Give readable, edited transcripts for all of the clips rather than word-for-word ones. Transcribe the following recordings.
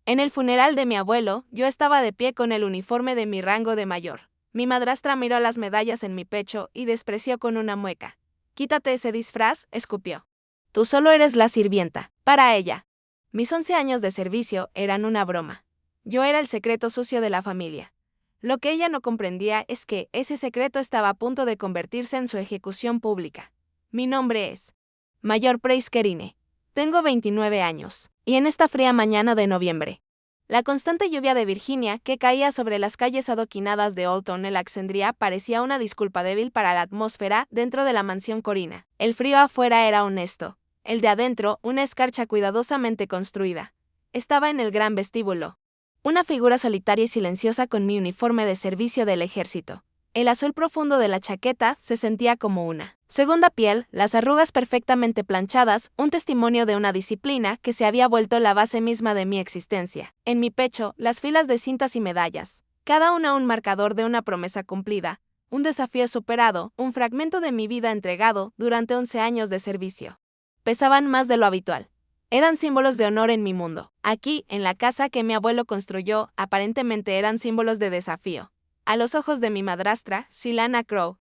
En el funeral de mi abuelo, yo estaba de pie con el uniforme de mi rango de mayor. Mi madrastra miró las medallas en mi pecho y despreció con una mueca. «Quítate ese disfraz», escupió. «Tú solo eres la sirvienta». Para ella. Mis 11 años de servicio eran una broma. Yo era el secreto sucio de la familia. Lo que ella no comprendía es que ese secreto estaba a punto de convertirse en su ejecución pública. Mi nombre es Mayor Price Kerine. Tengo 29 años, y en esta fría mañana de noviembre, la constante lluvia de Virginia que caía sobre las calles adoquinadas de Old Town Alexandria parecía una disculpa débil para la atmósfera dentro de la mansión Corina. El frío afuera era honesto, el de adentro una escarcha cuidadosamente construida. Estaba en el gran vestíbulo, una figura solitaria y silenciosa con mi uniforme de servicio del ejército. El azul profundo de la chaqueta se sentía como una segunda piel, las arrugas perfectamente planchadas, un testimonio de una disciplina que se había vuelto la base misma de mi existencia. En mi pecho, las filas de cintas y medallas, cada una un marcador de una promesa cumplida, un desafío superado, un fragmento de mi vida entregado durante 11 años de servicio. Pesaban más de lo habitual. Eran símbolos de honor en mi mundo. Aquí, en la casa que mi abuelo construyó, aparentemente eran símbolos de desafío. A los ojos de mi madrastra, Silana Crow,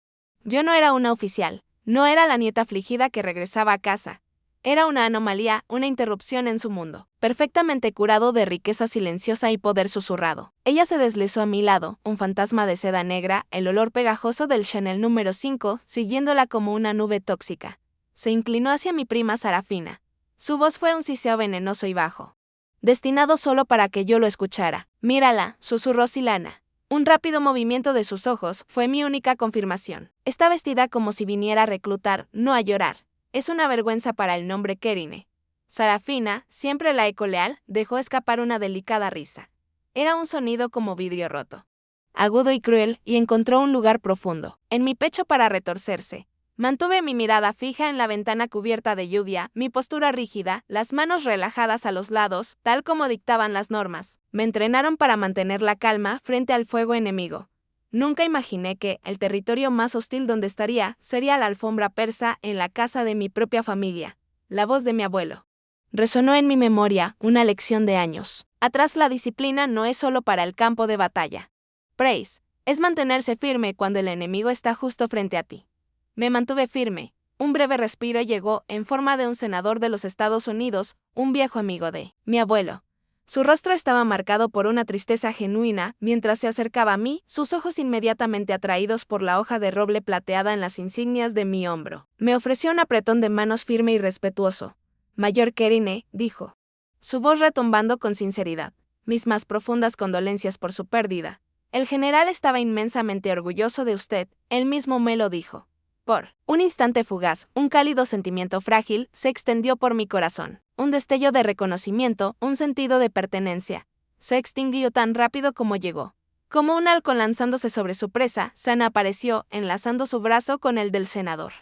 yo no era una oficial. No era la nieta afligida que regresaba a casa. Era una anomalía, una interrupción en su mundo, perfectamente curado de riqueza silenciosa y poder susurrado. Ella se deslizó a mi lado, un fantasma de seda negra, el olor pegajoso del Chanel número 5, siguiéndola como una nube tóxica. Se inclinó hacia mi prima Sarafina. Su voz fue un siseo venenoso y bajo, destinado solo para que yo lo escuchara. «Mírala», susurró Silana. Un rápido movimiento de sus ojos fue mi única confirmación. Está vestida como si viniera a reclutar, no a llorar. Es una vergüenza para el nombre Kerine. Sarafina, siempre la eco leal, dejó escapar una delicada risa. Era un sonido como vidrio roto, agudo y cruel, y encontró un lugar profundo en mi pecho para retorcerse. Mantuve mi mirada fija en la ventana cubierta de lluvia, mi postura rígida, las manos relajadas a los lados, tal como dictaban las normas. Me entrenaron para mantener la calma frente al fuego enemigo. Nunca imaginé que el territorio más hostil donde estaría sería la alfombra persa en la casa de mi propia familia. La voz de mi abuelo resonó en mi memoria, una lección de años. Atrás, la disciplina no es solo para el campo de batalla. Price, es mantenerse firme cuando el enemigo está justo frente a ti. Me mantuve firme. Un breve respiro llegó en forma de un senador de los Estados Unidos, un viejo amigo de mi abuelo. Su rostro estaba marcado por una tristeza genuina mientras se acercaba a mí, sus ojos inmediatamente atraídos por la hoja de roble plateada en las insignias de mi hombro. Me ofreció un apretón de manos firme y respetuoso. «Mayor Kerine», dijo, su voz retumbando con sinceridad. «Mis más profundas condolencias por su pérdida. El general estaba inmensamente orgulloso de usted», él mismo me lo dijo. Por un instante fugaz, un cálido sentimiento frágil se extendió por mi corazón. Un destello de reconocimiento, un sentido de pertenencia. Se extinguió tan rápido como llegó. Como un halcón lanzándose sobre su presa, Sana apareció, enlazando su brazo con el del senador,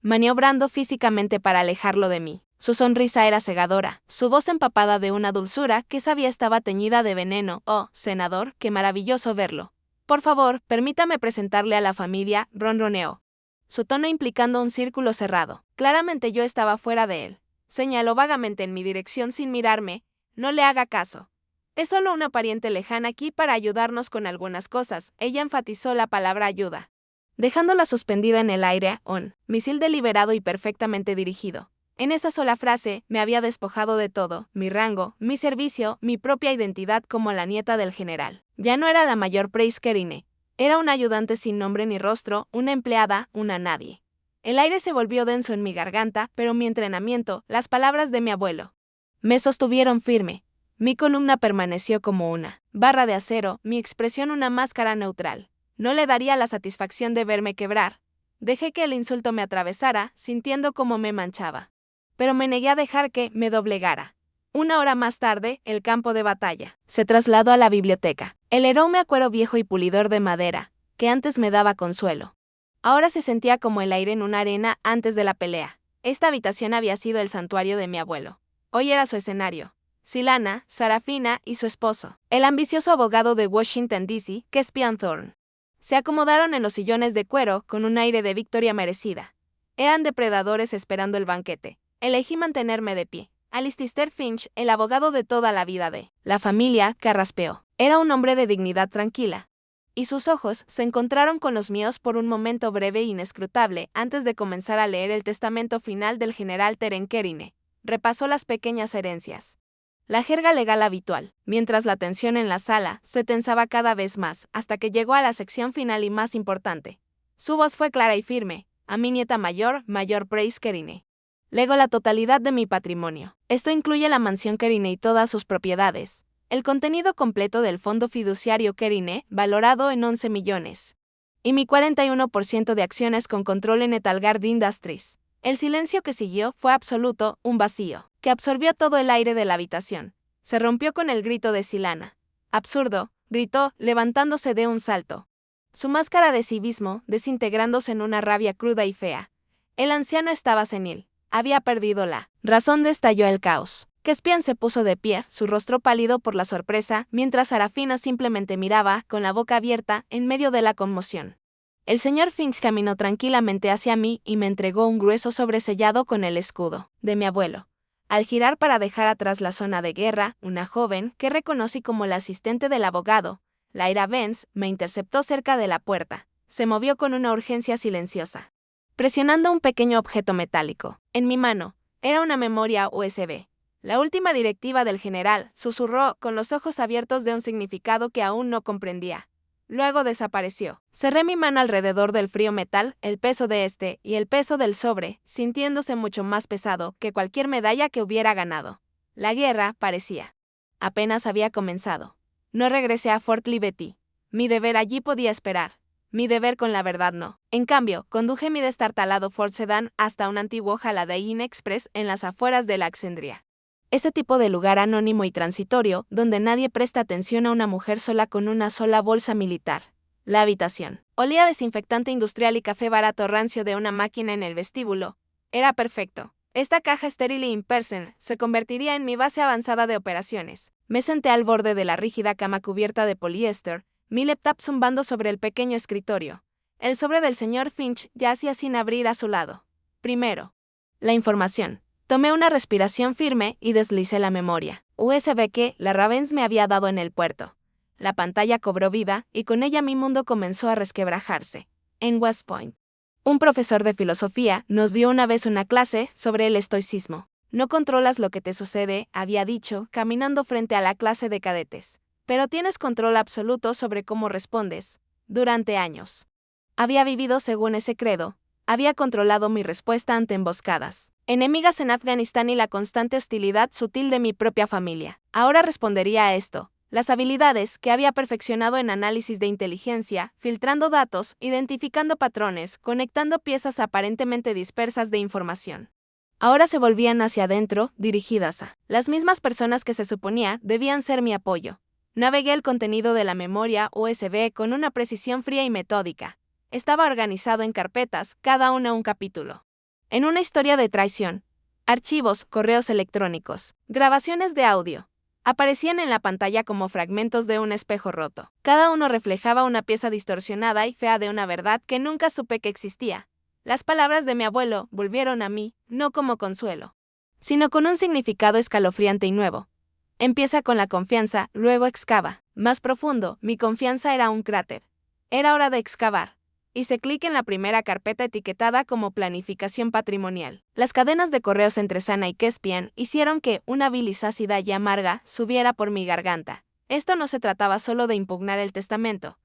maniobrando físicamente para alejarlo de mí. Su sonrisa era cegadora, su voz empapada de una dulzura que sabía estaba teñida de veneno. «Oh, senador, qué maravilloso verlo. Por favor, permítame presentarle a la familia», ronroneó, su tono implicando un círculo cerrado. Claramente yo estaba fuera de él. Señaló vagamente en mi dirección sin mirarme. «No le haga caso. Es solo una pariente lejana aquí para ayudarnos con algunas cosas». Ella enfatizó la palabra ayuda, dejándola suspendida en el aire, un misil deliberado y perfectamente dirigido. En esa sola frase me había despojado de todo, mi rango, mi servicio, mi propia identidad como la nieta del general. Ya no era la mayor Price Kerine. Era una ayudante sin nombre ni rostro, una empleada, una nadie. El aire se volvió denso en mi garganta, pero mi entrenamiento, las palabras de mi abuelo, me sostuvieron firme. Mi columna permaneció como una barra de acero, mi expresión una máscara neutral. No le daría la satisfacción de verme quebrar. Dejé que el insulto me atravesara, sintiendo cómo me manchaba. Pero me negué a dejar que me doblegara. Una hora más tarde, el campo de batalla se trasladó a la biblioteca. El enorme acuero viejo y pulidor de madera, que antes me daba consuelo, ahora se sentía como el aire en una arena antes de la pelea. Esta habitación había sido el santuario de mi abuelo. Hoy era su escenario. Silana, Sarafina y su esposo, el ambicioso abogado de Washington, D.C., Caspian Thorne, se acomodaron en los sillones de cuero con un aire de victoria merecida. Eran depredadores esperando el banquete. Elegí mantenerme de pie. Alistair Finch, el abogado de toda la vida de la familia, carraspeó. Era un hombre de dignidad tranquila. Y sus ojos se encontraron con los míos por un momento breve e inescrutable antes de comenzar a leer el testamento final del general Terenkerine. Repasó las pequeñas herencias. La jerga legal habitual, mientras la tensión en la sala se tensaba cada vez más hasta que llegó a la sección final y más importante. Su voz fue clara y firme. A mi nieta mayor, Mayor Price Kerine. Lego la totalidad de mi patrimonio. Esto incluye la mansión Kerine y todas sus propiedades. El contenido completo del fondo fiduciario Kerine, valorado en 11 millones. Y mi 41% de acciones con control en Etalgard Industries. El silencio que siguió fue absoluto, un vacío, que absorbió todo el aire de la habitación. Se rompió con el grito de Silana. Absurdo, gritó, levantándose de un salto. Su máscara de civismo desintegrándose en una rabia cruda y fea. El anciano estaba senil. Había perdido la razón. Estalló el caos. Caspian se puso de pie, su rostro pálido por la sorpresa, mientras Sarafina simplemente miraba, con la boca abierta, en medio de la conmoción. El señor Finch caminó tranquilamente hacia mí y me entregó un grueso sobresellado con el escudo de mi abuelo. Al girar para dejar atrás la zona de guerra, una joven, que reconocí como la asistente del abogado, Lyra Benz, me interceptó cerca de la puerta. Se movió con una urgencia silenciosa, presionando un pequeño objeto metálico. En mi mano, era una memoria USB. La última directiva del general, susurró, con los ojos abiertos de un significado que aún no comprendía. Luego desapareció. Cerré mi mano alrededor del frío metal, el peso de este y el peso del sobre, sintiéndose mucho más pesado que cualquier medalla que hubiera ganado. La guerra, parecía, apenas había comenzado. No regresé a Fort Liberty. Mi deber allí podía esperar. Mi deber con la verdad no. En cambio, conduje mi destartalado Ford Sedan hasta un antiguo Holiday Inn Express en las afueras de Alexandria. Ese tipo de lugar anónimo y transitorio, donde nadie presta atención a una mujer sola con una sola bolsa militar. La habitación. Olía a desinfectante industrial y café barato rancio de una máquina en el vestíbulo. Era perfecto. Esta caja estéril e impersen se convertiría en mi base avanzada de operaciones. Me senté al borde de la rígida cama cubierta de poliéster, mi laptop zumbando sobre el pequeño escritorio. El sobre del señor Finch yacía sin abrir a su lado. Primero, la información. Tomé una respiración firme y deslicé la memoria USB que la Ravens me había dado en el puerto. La pantalla cobró vida y con ella mi mundo comenzó a resquebrajarse. En West Point, un profesor de filosofía nos dio una vez una clase sobre el estoicismo. No controlas lo que te sucede, había dicho, caminando frente a la clase de cadetes. Pero tienes control absoluto sobre cómo respondes. Durante años. Había vivido según ese credo. Había controlado mi respuesta ante emboscadas, enemigas en Afganistán y la constante hostilidad sutil de mi propia familia. Ahora respondería a esto. Las habilidades que había perfeccionado en análisis de inteligencia, filtrando datos, identificando patrones, conectando piezas aparentemente dispersas de información. Ahora se volvían hacia adentro, dirigidas a las mismas personas que se suponía debían ser mi apoyo. Navegué el contenido de la memoria USB con una precisión fría y metódica. Estaba organizado en carpetas, cada una un capítulo. En una historia de traición, archivos, correos electrónicos, grabaciones de audio. Aparecían en la pantalla como fragmentos de un espejo roto. Cada uno reflejaba una pieza distorsionada y fea de una verdad que nunca supe que existía. Las palabras de mi abuelo volvieron a mí, no como consuelo, sino con un significado escalofriante y nuevo. Empieza con la confianza, luego excava. Más profundo, mi confianza era un cráter. Era hora de excavar. Hice clic en la primera carpeta etiquetada como planificación patrimonial. Las cadenas de correos entre Sana y Caspian hicieron que una bilis ácida y amarga subiera por mi garganta. Esto no se trataba solo de impugnar el testamento.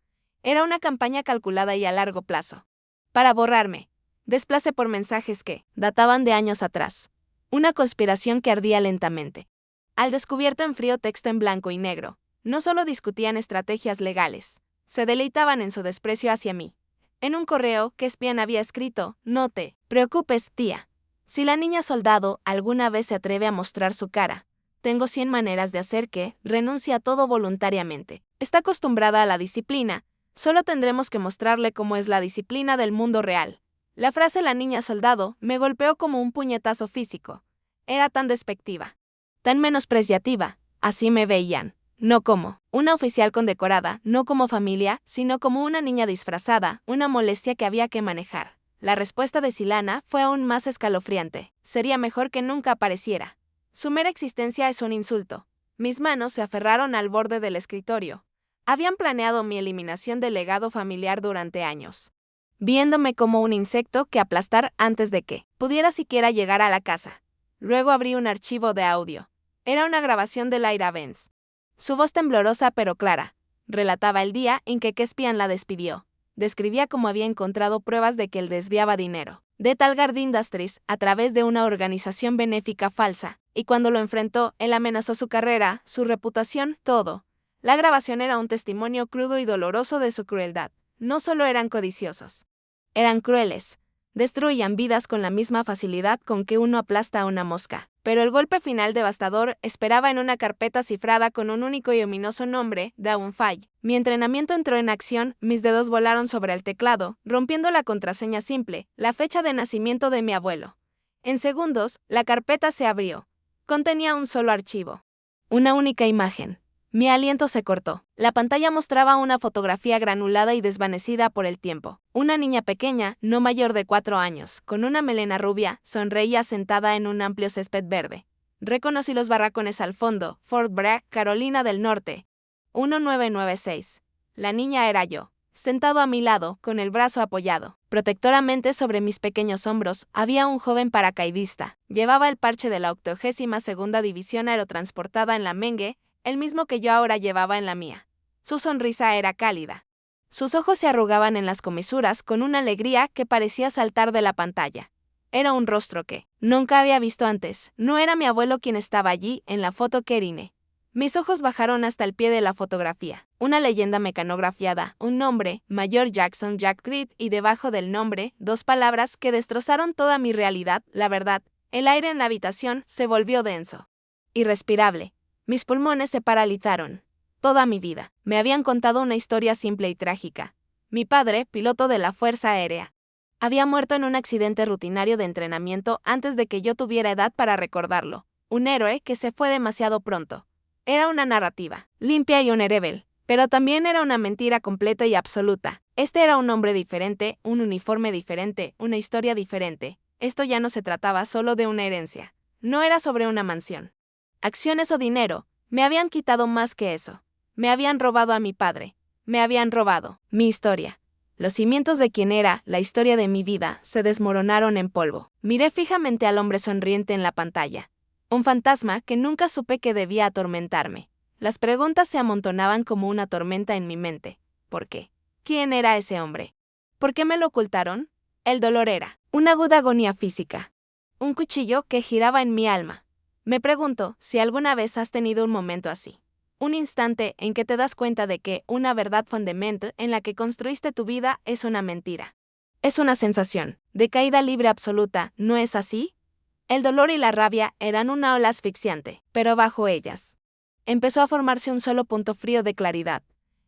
Era una campaña calculada y a largo plazo. Para borrarme, desplacé por mensajes que databan de años atrás. Una conspiración que ardía lentamente. Al descubierto en frío texto en blanco y negro, no solo discutían estrategias legales, se deleitaban en su desprecio hacia mí. En un correo, Caspian había escrito: no te preocupes, tía. Si la niña soldado alguna vez se atreve a mostrar su cara, tengo 100 maneras de hacer que renuncie a todo voluntariamente. Está acostumbrada a la disciplina, solo tendremos que mostrarle cómo es la disciplina del mundo real. La frase "la niña soldado" me golpeó como un puñetazo físico. Era tan despectiva, tan menospreciativa, así me veían. No como una oficial condecorada, no como familia, sino como una niña disfrazada, una molestia que había que manejar. La respuesta de Silana fue aún más escalofriante. Sería mejor que nunca apareciera. Su mera existencia es un insulto. Mis manos se aferraron al borde del escritorio. Habían planeado mi eliminación del legado familiar durante años, viéndome como un insecto que aplastar antes de que pudiera siquiera llegar a la casa. Luego abrí un archivo de audio. Era una grabación de Lyra Benz. Su voz temblorosa pero clara relataba el día en que Caspian la despidió. Describía cómo había encontrado pruebas de que él desviaba dinero de Talgard Industries a través de una organización benéfica falsa, y cuando lo enfrentó, él amenazó su carrera, su reputación, todo. La grabación era un testimonio crudo y doloroso de su crueldad. No solo eran codiciosos, eran crueles. Destruían vidas con la misma facilidad con que uno aplasta a una mosca. Pero el golpe final devastador esperaba en una carpeta cifrada con un único y ominoso nombre, Daunfall. Mi entrenamiento entró en acción, mis dedos volaron sobre el teclado, rompiendo la contraseña simple, la fecha de nacimiento de mi abuelo. En segundos, la carpeta se abrió. Contenía un solo archivo. Una única imagen. Mi aliento se cortó. La pantalla mostraba una fotografía granulada y desvanecida por el tiempo. Una niña pequeña, no mayor de 4 años, con una melena rubia, sonreía sentada en un amplio césped verde. Reconocí los barracones al fondo, Fort Bragg, Carolina del Norte. 1996. La niña era yo. Sentado a mi lado, con el brazo apoyado protectoramente sobre mis pequeños hombros, había un joven paracaidista. Llevaba el parche de la 82ª División Aerotransportada en la mengue, el mismo que yo ahora llevaba en la mía. Su sonrisa era cálida. Sus ojos se arrugaban en las comisuras con una alegría que parecía saltar de la pantalla. Era un rostro que nunca había visto antes. No era mi abuelo quien estaba allí, en la foto que eriné. Mis ojos bajaron hasta el pie de la fotografía. Una leyenda mecanografiada, un nombre, Mayor Jackson Jack Creed, y debajo del nombre, 2 palabras que destrozaron toda mi realidad, la verdad. El aire en la habitación se volvió denso. Irrespirable. Mis pulmones se paralizaron. Toda mi vida, me habían contado una historia simple y trágica. Mi padre, piloto de la Fuerza Aérea, había muerto en un accidente rutinario de entrenamiento antes de que yo tuviera edad para recordarlo. Un héroe que se fue demasiado pronto. Era una narrativa, limpia y honorable, pero también era una mentira completa y absoluta. Este era un hombre diferente, un uniforme diferente, una historia diferente. Esto ya no se trataba solo de una herencia. No era sobre una mansión, acciones o dinero. Me habían quitado más que eso. Me habían robado a mi padre. Me habían robado mi historia. Los cimientos de quien era, la historia de mi vida, se desmoronaron en polvo. Miré fijamente al hombre sonriente en la pantalla. Un fantasma que nunca supe que debía atormentarme. Las preguntas se amontonaban como una tormenta en mi mente. ¿Por qué? ¿Quién era ese hombre? ¿Por qué me lo ocultaron? El dolor era una aguda agonía física. Un cuchillo que giraba en mi alma. Me pregunto si alguna vez has tenido un momento así. Un instante en que te das cuenta de que una verdad fundamental en la que construiste tu vida es una mentira. Es una sensación de caída libre absoluta, ¿no es así? El dolor y la rabia eran una ola asfixiante, pero bajo ellas empezó a formarse un solo punto frío de claridad.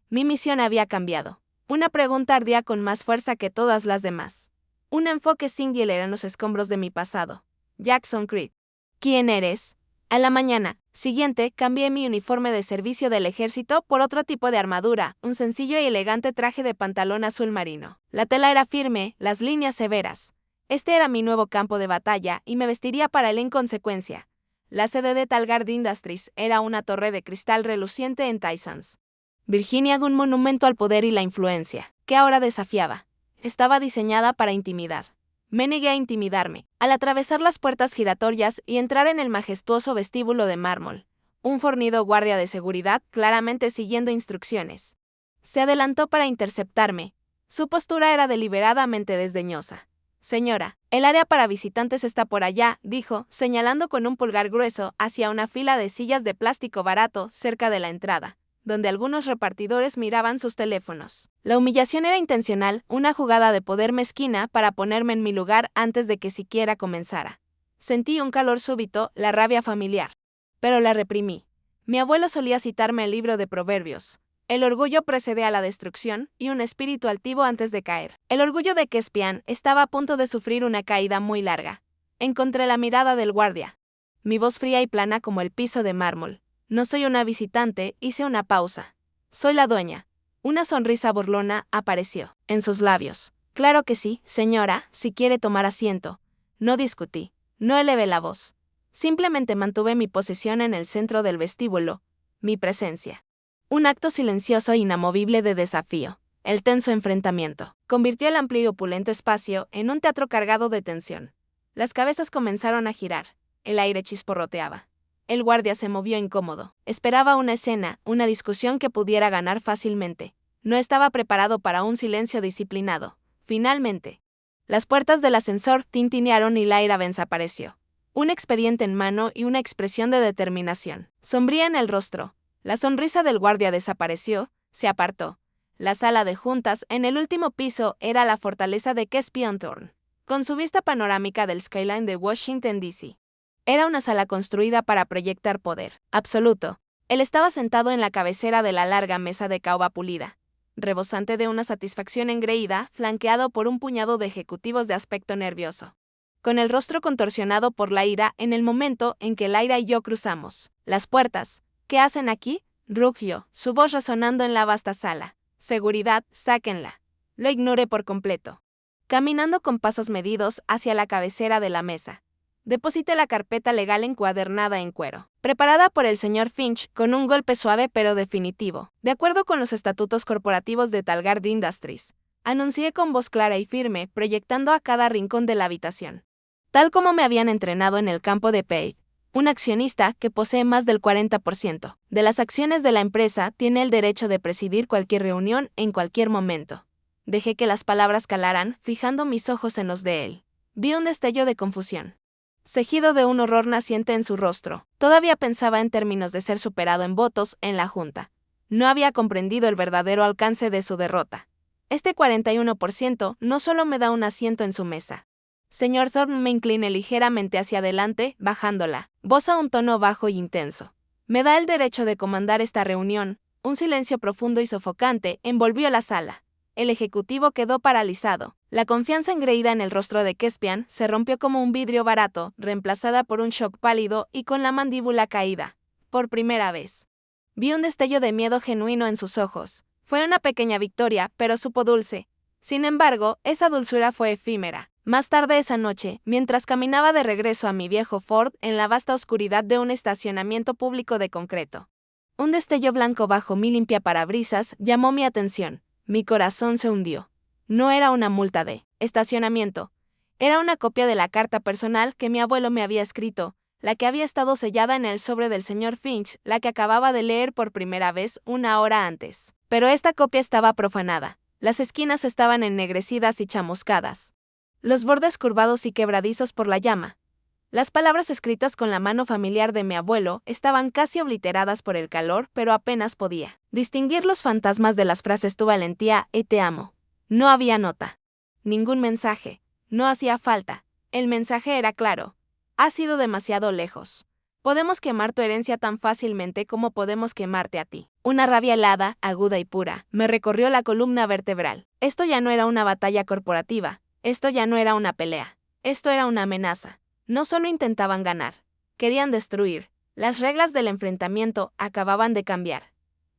Mi misión había cambiado. Una pregunta ardía con más fuerza que todas las demás. Un enfoque singular en los escombros de mi pasado. Jackson Creed. ¿Quién eres? A la mañana siguiente cambié mi uniforme de servicio del ejército por otro tipo de armadura, un sencillo y elegante traje de pantalón azul marino. La tela era firme, las líneas severas. Este era mi nuevo campo de batalla y me vestiría para él en consecuencia. La sede de Talgard Industries era una torre de cristal reluciente en Tysons, Virginia, un monumento al poder y la influencia, que ahora desafiaba. Estaba diseñada para intimidar. Me negué a intimidarme, al atravesar las puertas giratorias y entrar en el majestuoso vestíbulo de mármol. Un fornido guardia de seguridad, claramente siguiendo instrucciones, se adelantó para interceptarme. Su postura era deliberadamente desdeñosa. Señora, el área para visitantes está por allá, dijo, señalando con un pulgar grueso hacia una fila de sillas de plástico barato cerca de la entrada, donde algunos repartidores miraban sus teléfonos. La humillación era intencional, una jugada de poder mezquina para ponerme en mi lugar antes de que siquiera comenzara. Sentí un calor súbito, la rabia familiar, pero la reprimí. Mi abuelo solía citarme el libro de Proverbios. El orgullo precede a la destrucción y un espíritu altivo antes de caer. El orgullo de Caspian estaba a punto de sufrir una caída muy larga. Encontré la mirada del guardia. Mi voz fría y plana como el piso de mármol. No soy una visitante, hice una pausa. Soy la dueña. Una sonrisa burlona apareció en sus labios. Claro que sí, señora, si quiere tomar asiento. No discutí. No elevé la voz. Simplemente mantuve mi posición en el centro del vestíbulo, mi presencia. Un acto silencioso e inamovible de desafío. El tenso enfrentamiento convirtió el amplio y opulento espacio en un teatro cargado de tensión. Las cabezas comenzaron a girar, el aire chisporroteaba. El guardia se movió incómodo. Esperaba una escena, una discusión que pudiera ganar fácilmente. No estaba preparado para un silencio disciplinado. Finalmente, las puertas del ascensor tintinearon y Lyra desapareció. Un expediente en mano y una expresión de determinación sombría en el rostro. La sonrisa del guardia desapareció, se apartó. La sala de juntas en el último piso era la fortaleza de Caspian Thorne, con su vista panorámica del skyline de Washington, D.C. Era una sala construida para proyectar poder absoluto. Él estaba sentado en la cabecera de la larga mesa de caoba pulida, rebosante de una satisfacción engreída, flanqueado por un puñado de ejecutivos de aspecto nervioso, con el rostro contorsionado por la ira en el momento en que Lyra y yo cruzamos las puertas. ¿Qué hacen aquí?, rugió, su voz resonando en la vasta sala. Seguridad, sáquenla. Lo ignoré por completo. Caminando con pasos medidos hacia la cabecera de la mesa, deposité la carpeta legal encuadernada en cuero, preparada por el señor Finch con un golpe suave pero definitivo, de acuerdo con los estatutos corporativos de Talgard Industries. Anuncié con voz clara y firme, proyectando a cada rincón de la habitación. Tal como me habían entrenado en el campo de Page, un accionista que posee más del 40% de las acciones de la empresa tiene el derecho de presidir cualquier reunión en cualquier momento. Dejé que las palabras calaran, fijando mis ojos en los de él. Vi un destello de confusión, seguido de un horror naciente en su rostro. Todavía pensaba en términos de ser superado en votos en la Junta. No había comprendido el verdadero alcance de su derrota. Este 41% no solo me da un asiento en su mesa. Señor Thorne, me incliné ligeramente hacia adelante, bajando la voz a un tono bajo y intenso. Me da el derecho de comandar esta reunión. Un silencio profundo y sofocante envolvió la sala. El ejecutivo quedó paralizado. La confianza engreída en el rostro de Caspian se rompió como un vidrio barato, reemplazada por un shock pálido y con la mandíbula caída. Por primera vez, vi un destello de miedo genuino en sus ojos. Fue una pequeña victoria, pero supo dulce. Sin embargo, esa dulzura fue efímera. Más tarde esa noche, mientras caminaba de regreso a mi viejo Ford en la vasta oscuridad de un estacionamiento público de concreto, un destello blanco bajo mi limpia parabrisas llamó mi atención. Mi corazón se hundió. No era una multa de estacionamiento. Era una copia de la carta personal que mi abuelo me había escrito, la que había estado sellada en el sobre del señor Finch, la que acababa de leer por primera vez una hora antes. Pero esta copia estaba profanada. Las esquinas estaban ennegrecidas y chamuscadas, los bordes curvados y quebradizos por la llama. Las palabras escritas con la mano familiar de mi abuelo estaban casi obliteradas por el calor, pero apenas podía distinguir los fantasmas de las frases tu valentía y te amo. No había nota. Ningún mensaje. No hacía falta. El mensaje era claro. Has ido demasiado lejos. Podemos quemar tu herencia tan fácilmente como podemos quemarte a ti. Una rabia helada, aguda y pura, me recorrió la columna vertebral. Esto ya no era una batalla corporativa. Esto ya no era una pelea. Esto era una amenaza. No solo intentaban ganar, querían destruir. Las reglas del enfrentamiento acababan de cambiar.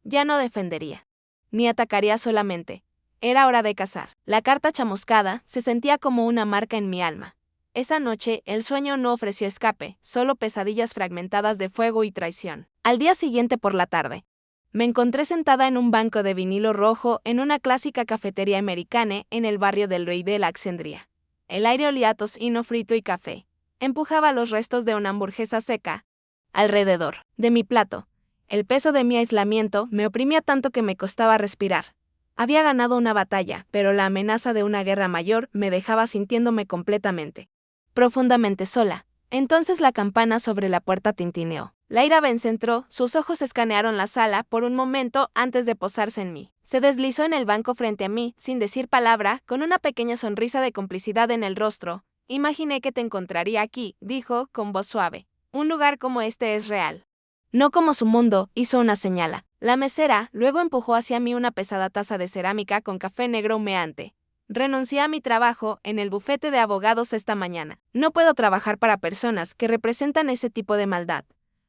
Ya no defendería, ni atacaría solamente. Era hora de cazar. La carta chamuscada se sentía como una marca en mi alma. Esa noche, el sueño no ofreció escape, solo pesadillas fragmentadas de fuego y traición. Al día siguiente por la tarde, me encontré sentada en un banco de vinilo rojo en una clásica cafetería americana en el barrio del Rey de Alexandria. El aire olía a tocino frito y café. Empujaba los restos de una hamburguesa seca alrededor de mi plato. El peso de mi aislamiento me oprimía tanto que me costaba respirar. Había ganado una batalla, pero la amenaza de una guerra mayor me dejaba sintiéndome profundamente sola. Entonces la campana sobre la puerta tintineó. Lyra Vance entró, sus ojos escanearon la sala por un momento antes de posarse en mí. Se deslizó en el banco frente a mí, sin decir palabra, con una pequeña sonrisa de complicidad en el rostro. Imaginé que te encontraría aquí, dijo, con voz suave. Un lugar como este es real. No como su mundo, hizo una señala. La mesera luego empujó hacia mí una pesada taza de cerámica con café negro humeante. Renuncié a mi trabajo en el bufete de abogados esta mañana. No puedo trabajar para personas que representan ese tipo de maldad.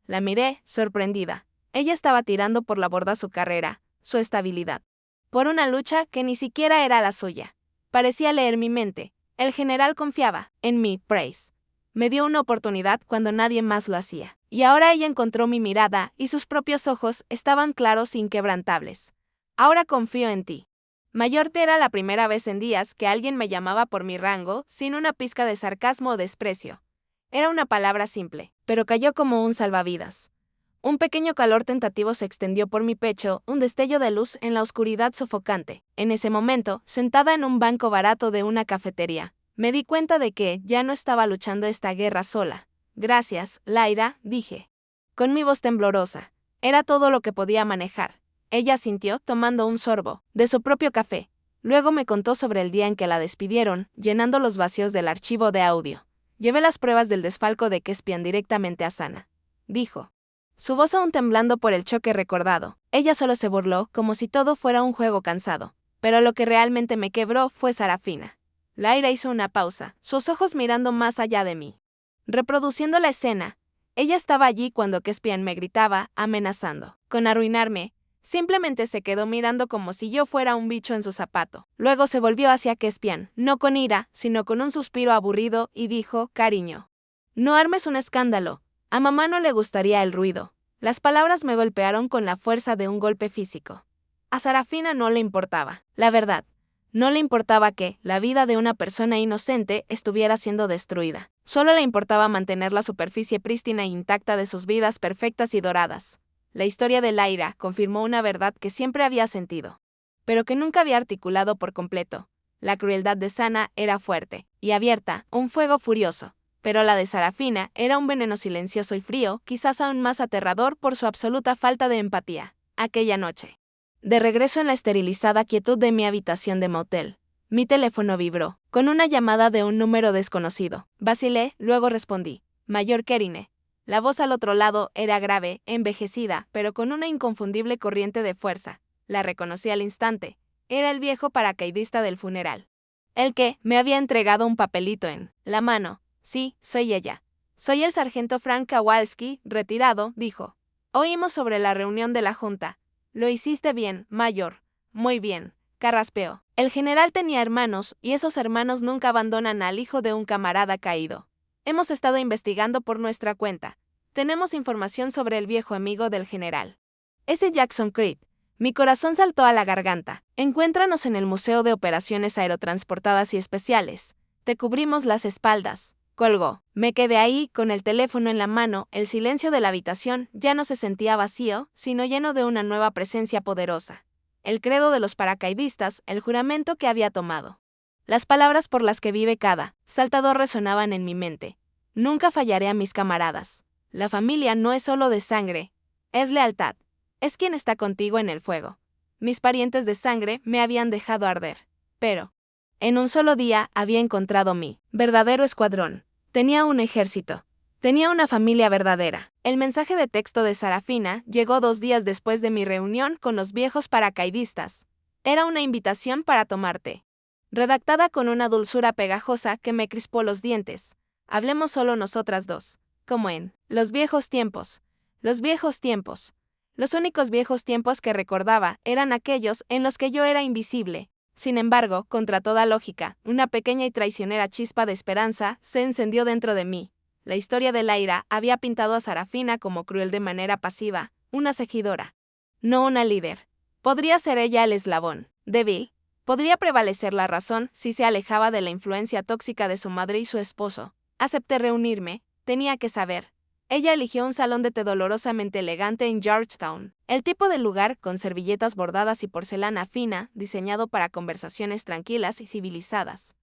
La miré, sorprendida. Ella estaba tirando por la borda su carrera, su estabilidad, por una lucha que ni siquiera era la suya. Parecía leer mi mente. El general confiaba en mí, Price. Me dio una oportunidad cuando nadie más lo hacía. Y ahora ella encontró mi mirada y sus propios ojos estaban claros e inquebrantables. Ahora confío en ti. Mayorte era la primera vez en días que alguien me llamaba por mi rango sin una pizca de sarcasmo o desprecio. Era una palabra simple, pero cayó como un salvavidas. Un pequeño calor tentativo se extendió por mi pecho, un destello de luz en la oscuridad sofocante. En ese momento, sentada en un banco barato de una cafetería, me di cuenta de que ya no estaba luchando esta guerra sola. Gracias, Lyra, dije. Con mi voz temblorosa. Era todo lo que podía manejar. Ella asintió tomando un sorbo de su propio café. Luego me contó sobre el día en que la despidieron, llenando los vacíos del archivo de audio. Llevé las pruebas del desfalco de Caspian directamente a Sana, dijo. Su voz aún temblando por el choque recordado. Ella solo se burló como si todo fuera un juego cansado. Pero lo que realmente me quebró fue Sarafina. Lyra hizo una pausa, sus ojos mirando más allá de mí. Reproduciendo la escena, ella estaba allí cuando Caspian me gritaba, amenazando con arruinarme. Simplemente se quedó mirando como si yo fuera un bicho en su zapato. Luego se volvió hacia Caspian, no con ira, sino con un suspiro aburrido, y dijo, cariño, no armes un escándalo. A mamá no le gustaría el ruido. Las palabras me golpearon con la fuerza de un golpe físico. A Sarafina no le importaba, la verdad. No le importaba que la vida de una persona inocente estuviera siendo destruida. Solo le importaba mantener la superficie prístina e intacta de sus vidas perfectas y doradas. La historia de Lyra confirmó una verdad que siempre había sentido, pero que nunca había articulado por completo. La crueldad de Sana era fuerte y abierta, un fuego furioso. Pero la de Sarafina era un veneno silencioso y frío, quizás aún más aterrador por su absoluta falta de empatía. Aquella noche, de regreso en la esterilizada quietud de mi habitación de motel, mi teléfono vibró, con una llamada de un número desconocido. Vacilé, luego respondí. Mayor Kerine. La voz al otro lado era grave, envejecida, pero con una inconfundible corriente de fuerza. La reconocí al instante. Era el viejo paracaidista del funeral. El que me había entregado un papelito en la mano. Sí, soy ella. Soy el sargento Frank Kowalski, retirado, dijo. Oímos sobre la reunión de la junta. Lo hiciste bien, mayor. Muy bien, carraspeó. El general tenía hermanos, y esos hermanos nunca abandonan al hijo de un camarada caído. Hemos estado investigando por nuestra cuenta. Tenemos información sobre el viejo amigo del general. Ese Jackson Creed. Mi corazón saltó a la garganta. Encuéntranos en el Museo de Operaciones Aerotransportadas y Especiales. Te cubrimos las espaldas. Colgó. Me quedé ahí, con el teléfono en la mano. El silencio de la habitación ya no se sentía vacío, sino lleno de una nueva presencia poderosa. El credo de los paracaidistas, el juramento que había tomado. Las palabras por las que vive cada saltador resonaban en mi mente. Nunca fallaré a mis camaradas. La familia no es solo de sangre, es lealtad. Es quien está contigo en el fuego. Mis parientes de sangre me habían dejado arder. Pero en un solo día había encontrado mi verdadero escuadrón. Tenía un ejército. Tenía una familia verdadera. El mensaje de texto de Sarafina llegó 2 días después de mi reunión con los viejos paracaidistas. Era una invitación para tomarte. Redactada con una dulzura pegajosa que me crispó los dientes. Hablemos solo nosotras dos. Como en los viejos tiempos. Los viejos tiempos. Los únicos viejos tiempos que recordaba eran aquellos en los que yo era invisible. Sin embargo, contra toda lógica, una pequeña y traicionera chispa de esperanza se encendió dentro de mí. La historia de Lyra había pintado a Sarafina como cruel de manera pasiva, una seguidora, no una líder. Podría ser ella el eslabón débil. Podría prevalecer la razón si se alejaba de la influencia tóxica de su madre y su esposo. Acepté reunirme, tenía que saber. Ella eligió un salón de té dolorosamente elegante en Georgetown, el tipo de lugar con servilletas bordadas y porcelana fina, diseñado para conversaciones tranquilas y civilizadas.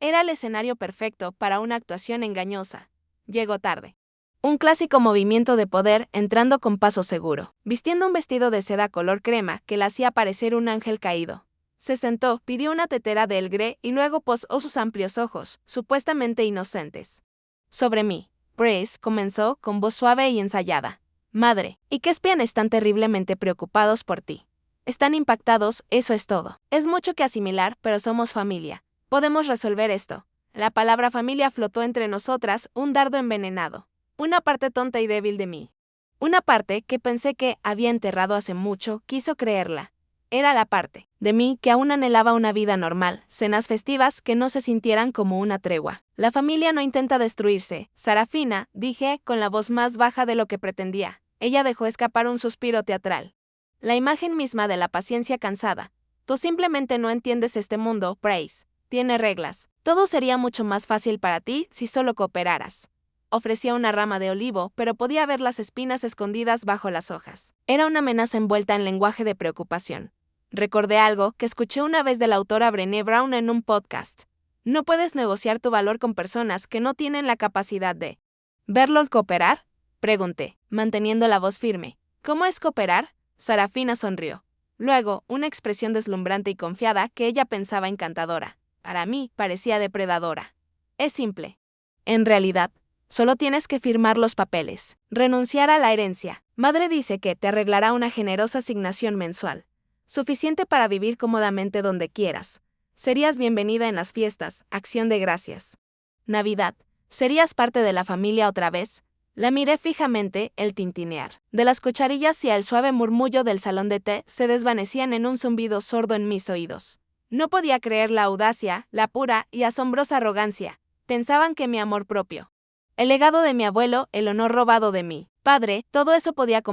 Era el escenario perfecto para una actuación engañosa. Llegó tarde. Un clásico movimiento de poder entrando con paso seguro, vistiendo un vestido de seda color crema que la hacía parecer un ángel caído. Se sentó, pidió una tetera de El Gré y luego posó sus amplios ojos, supuestamente inocentes, sobre mí. Brace comenzó con voz suave y ensayada. Madre, y Caspian están terriblemente preocupados por ti. Están impactados, eso es todo. Es mucho que asimilar, pero somos familia. Podemos resolver esto. La palabra familia flotó entre nosotras, un dardo envenenado. Una parte tonta y débil de mí. Una parte que pensé que había enterrado hace mucho, quiso creerla. Era la parte de mí que aún anhelaba una vida normal, cenas festivas que no se sintieran como una tregua. La familia no intenta destruirse, Sarafina, dije, con la voz más baja de lo que pretendía. Ella dejó escapar un suspiro teatral. La imagen misma de la paciencia cansada. Tú simplemente no entiendes este mundo, Price. Tiene reglas. Todo sería mucho más fácil para ti si solo cooperaras. Ofrecía una rama de olivo, pero podía ver las espinas escondidas bajo las hojas. Era una amenaza envuelta en lenguaje de preocupación. Recordé algo que escuché una vez de la autora Brené Brown en un podcast. No puedes negociar tu valor con personas que no tienen la capacidad de verlo. ¿Cooperar? Pregunté, manteniendo la voz firme. ¿Cómo es cooperar? Sarafina sonrió. Luego, una expresión deslumbrante y confiada que ella pensaba encantadora. Para mí, parecía depredadora. Es simple. En realidad, solo tienes que firmar los papeles. Renunciar a la herencia. Madre dice que te arreglará una generosa asignación mensual. Suficiente para vivir cómodamente donde quieras. Serías bienvenida en las fiestas, acción de gracias. Navidad. ¿Serías parte de la familia otra vez? La miré fijamente, el tintinear de las cucharillas y el suave murmullo del salón de té se desvanecían en un zumbido sordo en mis oídos. No podía creer la audacia, la pura y asombrosa arrogancia. Pensaban que mi amor propio, el legado de mi abuelo, el honor robado de mi padre, todo eso podía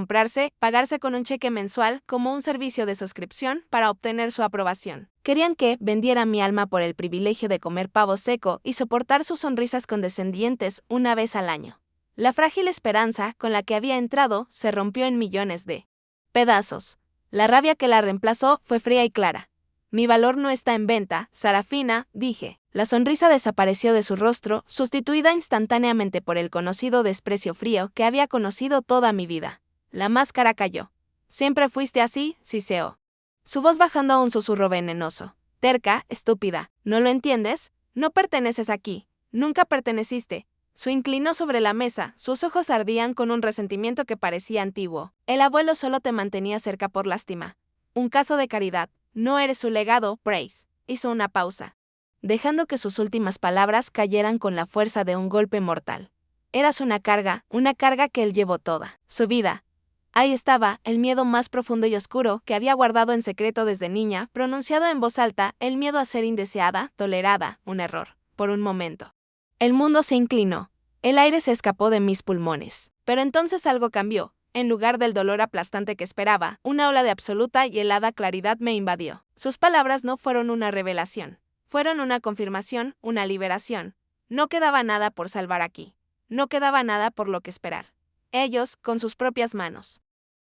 pagarse con un cheque mensual como un servicio de suscripción para obtener su aprobación. Querían que vendiera mi alma por el privilegio de comer pavo seco y soportar sus sonrisas condescendientes una vez al año. La frágil esperanza con la que había entrado se rompió en millones de pedazos. La rabia que la reemplazó fue fría y clara. Mi valor no está en venta, Sarafina, dije. La sonrisa desapareció de su rostro, sustituida instantáneamente por el conocido desprecio frío que había conocido toda mi vida. La máscara cayó. Siempre fuiste así, siseó. Su voz bajando a un susurro venenoso. Terca, estúpida, ¿no lo entiendes? No perteneces aquí. Nunca perteneciste. Se inclinó sobre la mesa, sus ojos ardían con un resentimiento que parecía antiguo. El abuelo solo te mantenía cerca por lástima. Un caso de caridad. No eres su legado, Price. Hizo una pausa, dejando que sus últimas palabras cayeran con la fuerza de un golpe mortal. Eras una carga que él llevó toda su vida. Ahí estaba, el miedo más profundo y oscuro que había guardado en secreto desde niña, pronunciado en voz alta, el miedo a ser indeseada, tolerada, un error. Por un momento. El mundo se inclinó. El aire se escapó de mis pulmones. Pero entonces algo cambió. En lugar del dolor aplastante que esperaba, una ola de absoluta y helada claridad me invadió. Sus palabras no fueron una revelación. Fueron una confirmación, una liberación. No quedaba nada por salvar aquí. No quedaba nada por lo que esperar. Ellos, con sus propias manos,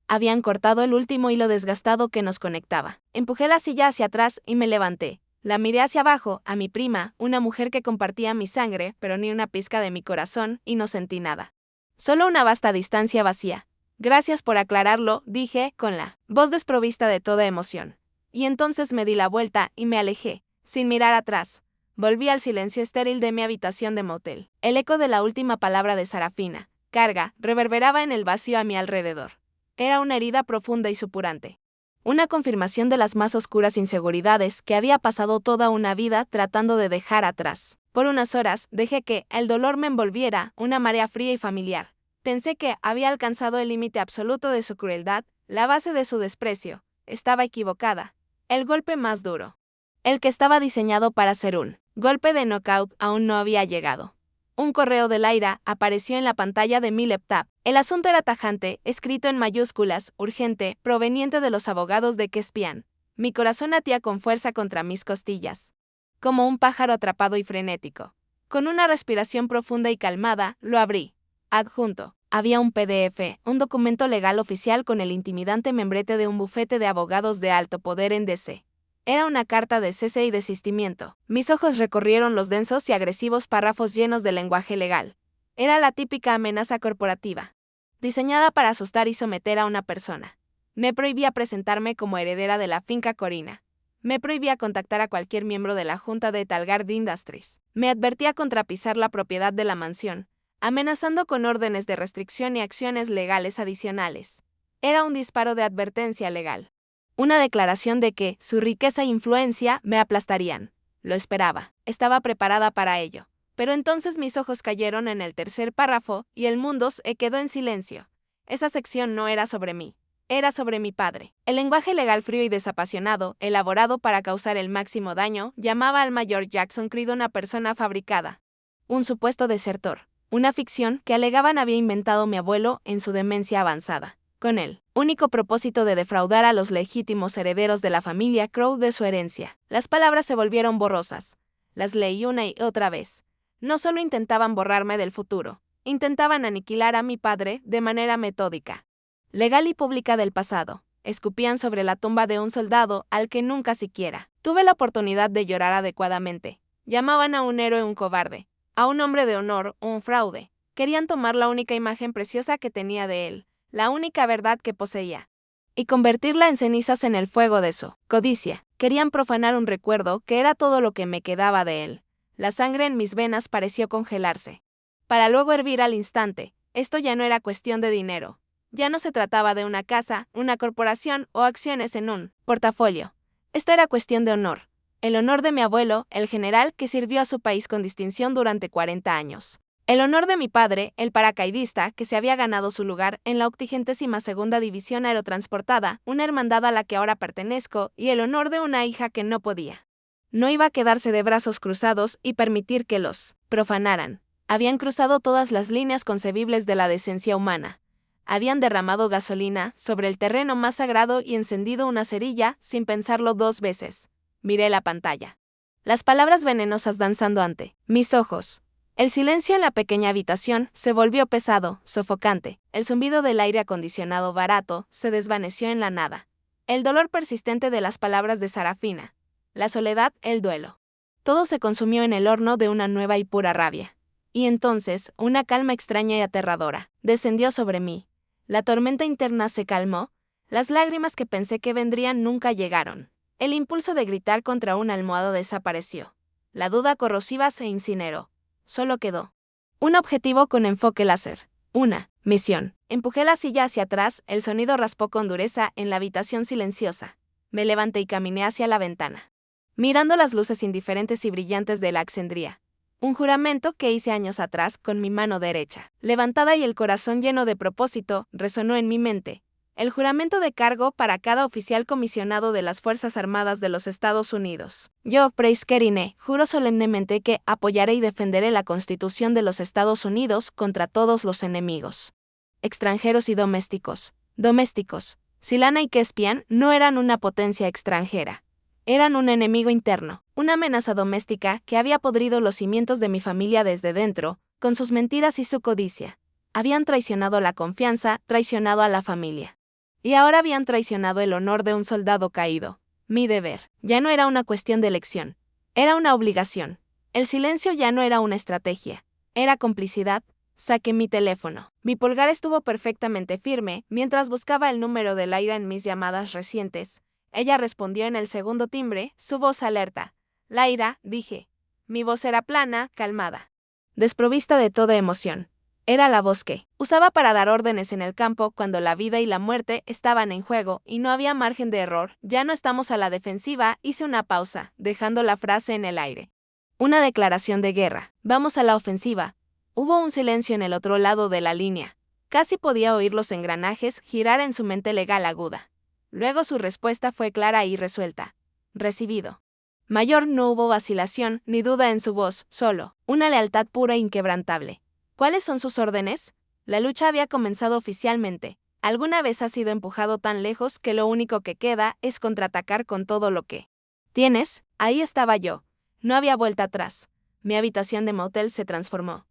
habían cortado el último hilo desgastado que nos conectaba. Empujé la silla hacia atrás y me levanté. La miré hacia abajo, a mi prima, una mujer que compartía mi sangre, pero ni una pizca de mi corazón, y no sentí nada. Solo una vasta distancia vacía. Gracias por aclararlo, dije, con la voz desprovista de toda emoción. Y entonces me di la vuelta y me alejé, sin mirar atrás. Volví al silencio estéril de mi habitación de motel. El eco de la última palabra de Sarafina, carga, reverberaba en el vacío a mi alrededor. Era una herida profunda y supurante. Una confirmación de las más oscuras inseguridades que había pasado toda una vida tratando de dejar atrás. Por unas horas, dejé que el dolor me envolviera, una marea fría y familiar. Pensé que había alcanzado el límite absoluto de su crueldad, la base de su desprecio. Estaba equivocada. El golpe más duro, el que estaba diseñado para ser un golpe de knockout, aún no había llegado. Un correo de Lyra apareció en la pantalla de mi laptop. El asunto era tajante, escrito en mayúsculas, urgente, proveniente de los abogados de Kespian. Mi corazón latía con fuerza contra mis costillas, como un pájaro atrapado y frenético. Con una respiración profunda y calmada, lo abrí. Adjunto. Había un PDF, un documento legal oficial con el intimidante membrete de un bufete de abogados de alto poder en DC. Era una carta de cese y desistimiento. Mis ojos recorrieron los densos y agresivos párrafos llenos de lenguaje legal. Era la típica amenaza corporativa, diseñada para asustar y someter a una persona. Me prohibía presentarme como heredera de la finca Corina. Me prohibía contactar a cualquier miembro de la junta de Talgard Industries. Me advertía contra pisar la propiedad de la mansión, amenazando con órdenes de restricción y acciones legales adicionales. Era un disparo de advertencia legal. Una declaración de que su riqueza e influencia me aplastarían. Lo esperaba. Estaba preparada para ello. Pero entonces mis ojos cayeron en el tercer párrafo y el mundo se quedó en silencio. Esa sección no era sobre mí. Era sobre mi padre. El lenguaje legal frío y desapasionado, elaborado para causar el máximo daño, llamaba al mayor Jackson Creed una persona fabricada. Un supuesto desertor. Una ficción que alegaban había inventado mi abuelo en su demencia avanzada. Con el único propósito de defraudar a los legítimos herederos de la familia Crow de su herencia. Las palabras se volvieron borrosas. Las leí una y otra vez. No solo intentaban borrarme del futuro, intentaban aniquilar a mi padre de manera metódica, legal y pública del pasado. Escupían sobre la tumba de un soldado al que nunca siquiera tuve la oportunidad de llorar adecuadamente. Llamaban a un héroe un cobarde, a un hombre de honor un fraude. Querían tomar la única imagen preciosa que tenía de él, la única verdad que poseía, y convertirla en cenizas en el fuego de su codicia. Querían profanar un recuerdo que era todo lo que me quedaba de él. La sangre en mis venas pareció congelarse, para luego hervir al instante. Esto ya no era cuestión de dinero. Ya no se trataba de una casa, una corporación o acciones en un portafolio. Esto era cuestión de honor. El honor de mi abuelo, el general que sirvió a su país con distinción durante 40 años. El honor de mi padre, el paracaidista que se había ganado su lugar en la 82ª División Aerotransportada, una hermandad a la que ahora pertenezco, y el honor de una hija que no podía. No iba a quedarse de brazos cruzados y permitir que los profanaran. Habían cruzado todas las líneas concebibles de la decencia humana. Habían derramado gasolina sobre el terreno más sagrado y encendido una cerilla sin pensarlo 2 veces. Miré la pantalla. Las palabras venenosas danzando ante mis ojos. El silencio en la pequeña habitación se volvió pesado, sofocante. El zumbido del aire acondicionado barato se desvaneció en la nada. El dolor persistente de las palabras de Sarafina. La soledad, el duelo. Todo se consumió en el horno de una nueva y pura rabia. Y entonces, una calma extraña y aterradora descendió sobre mí. La tormenta interna se calmó. Las lágrimas que pensé que vendrían nunca llegaron. El impulso de gritar contra una almohada desapareció. La duda corrosiva se incineró. Solo quedó un objetivo con enfoque láser. Una misión. Empujé la silla hacia atrás, el sonido raspó con dureza en la habitación silenciosa. Me levanté y caminé hacia la ventana, mirando las luces indiferentes y brillantes de la Alexandría. Un juramento que hice años atrás con mi mano derecha, levantada y el corazón lleno de propósito, resonó en mi mente. El juramento de cargo para cada oficial comisionado de las Fuerzas Armadas de los Estados Unidos. Yo, Price Kerine, juro solemnemente que apoyaré y defenderé la Constitución de los Estados Unidos contra todos los enemigos, extranjeros y domésticos. Domésticos. Silana y Kespian no eran una potencia extranjera. Eran un enemigo interno, una amenaza doméstica que había podrido los cimientos de mi familia desde dentro, con sus mentiras y su codicia. Habían traicionado la confianza, traicionado a la familia. Y ahora habían traicionado el honor de un soldado caído. Mi deber ya no era una cuestión de elección, era una obligación. El silencio ya no era una estrategia, era complicidad. Saqué mi teléfono. Mi pulgar estuvo perfectamente firme mientras buscaba el número de Laira en mis llamadas recientes. Ella respondió en el segundo timbre, su voz alerta. Laira, dije. Mi voz era plana, calmada, desprovista de toda emoción. Era la voz que usaba para dar órdenes en el campo cuando la vida y la muerte estaban en juego y no había margen de error. Ya no estamos a la defensiva, hice una pausa, dejando la frase en el aire. Una declaración de guerra. Vamos a la ofensiva. Hubo un silencio en el otro lado de la línea. Casi podía oír los engranajes girar en su mente legal aguda. Luego su respuesta fue clara y resuelta. Recibido. Mayor, no hubo vacilación ni duda en su voz, solo una lealtad pura e inquebrantable. ¿Cuáles son sus órdenes? La lucha había comenzado oficialmente. ¿Alguna vez has sido empujado tan lejos que lo único que queda es contraatacar con todo lo que tienes? Ahí estaba yo. No había vuelta atrás. Mi habitación de motel se transformó.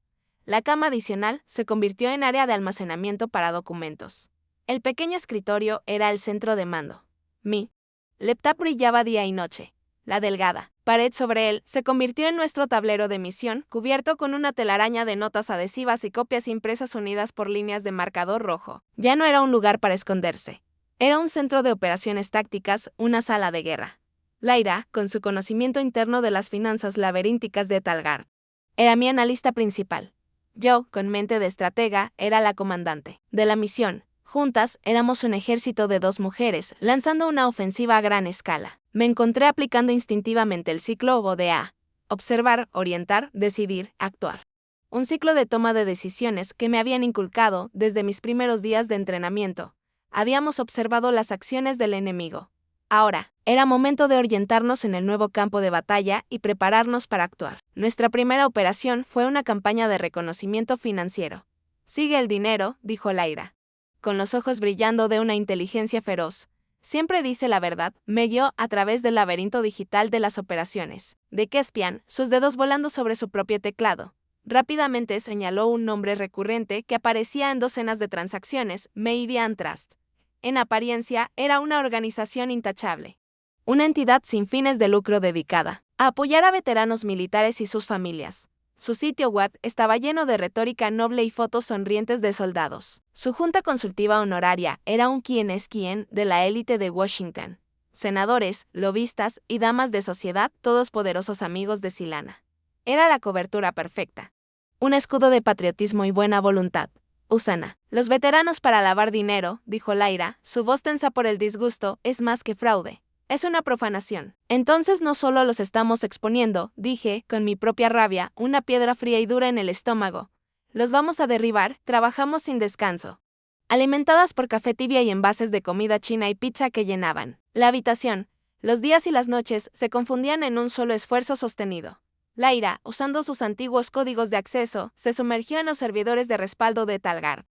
La cama adicional se convirtió en área de almacenamiento para documentos. El pequeño escritorio era el centro de mando. Mi laptop brillaba día y noche. La delgada pared sobre él se convirtió en nuestro tablero de misión, cubierto con una telaraña de notas adhesivas y copias impresas unidas por líneas de marcador rojo. Ya no era un lugar para esconderse. Era un centro de operaciones tácticas, una sala de guerra. Laira, con su conocimiento interno de las finanzas laberínticas de Talgard, era mi analista principal. Yo, con mente de estratega, era la comandante de la misión. Juntas, éramos un ejército de 2 mujeres, lanzando una ofensiva a gran escala. Me encontré aplicando instintivamente el ciclo ODA. Observar, orientar, decidir, actuar. Un ciclo de toma de decisiones que me habían inculcado desde mis primeros días de entrenamiento. Habíamos observado las acciones del enemigo. Ahora, era momento de orientarnos en el nuevo campo de batalla y prepararnos para actuar. Nuestra primera operación fue una campaña de reconocimiento financiero. Sigue el dinero, dijo Lyra, con los ojos brillando de una inteligencia feroz. Siempre dice la verdad, me guió a través del laberinto digital de las operaciones de Caspian, sus dedos volando sobre su propio teclado. Rápidamente señaló un nombre recurrente que aparecía en docenas de transacciones, Meridian Trust. En apariencia, era una organización intachable. Una entidad sin fines de lucro dedicada a apoyar a veteranos militares y sus familias. Su sitio web estaba lleno de retórica noble y fotos sonrientes de soldados. Su junta consultiva honoraria era un quién es quién de la élite de Washington. Senadores, lobistas y damas de sociedad, todos poderosos amigos de Silana. Era la cobertura perfecta. Un escudo de patriotismo y buena voluntad. Usana. Los veteranos para lavar dinero, dijo Lyra, su voz tensa por el disgusto, es más que fraude. Es una profanación. Entonces no solo los estamos exponiendo, dije, con mi propia rabia, una piedra fría y dura en el estómago. Los vamos a derribar, trabajamos sin descanso. Alimentadas por café tibia y envases de comida china y pizza que llenaban la habitación, los días y las noches se confundían en un solo esfuerzo sostenido. Lyra, usando sus antiguos códigos de acceso, se sumergió en los servidores de respaldo de Talgard,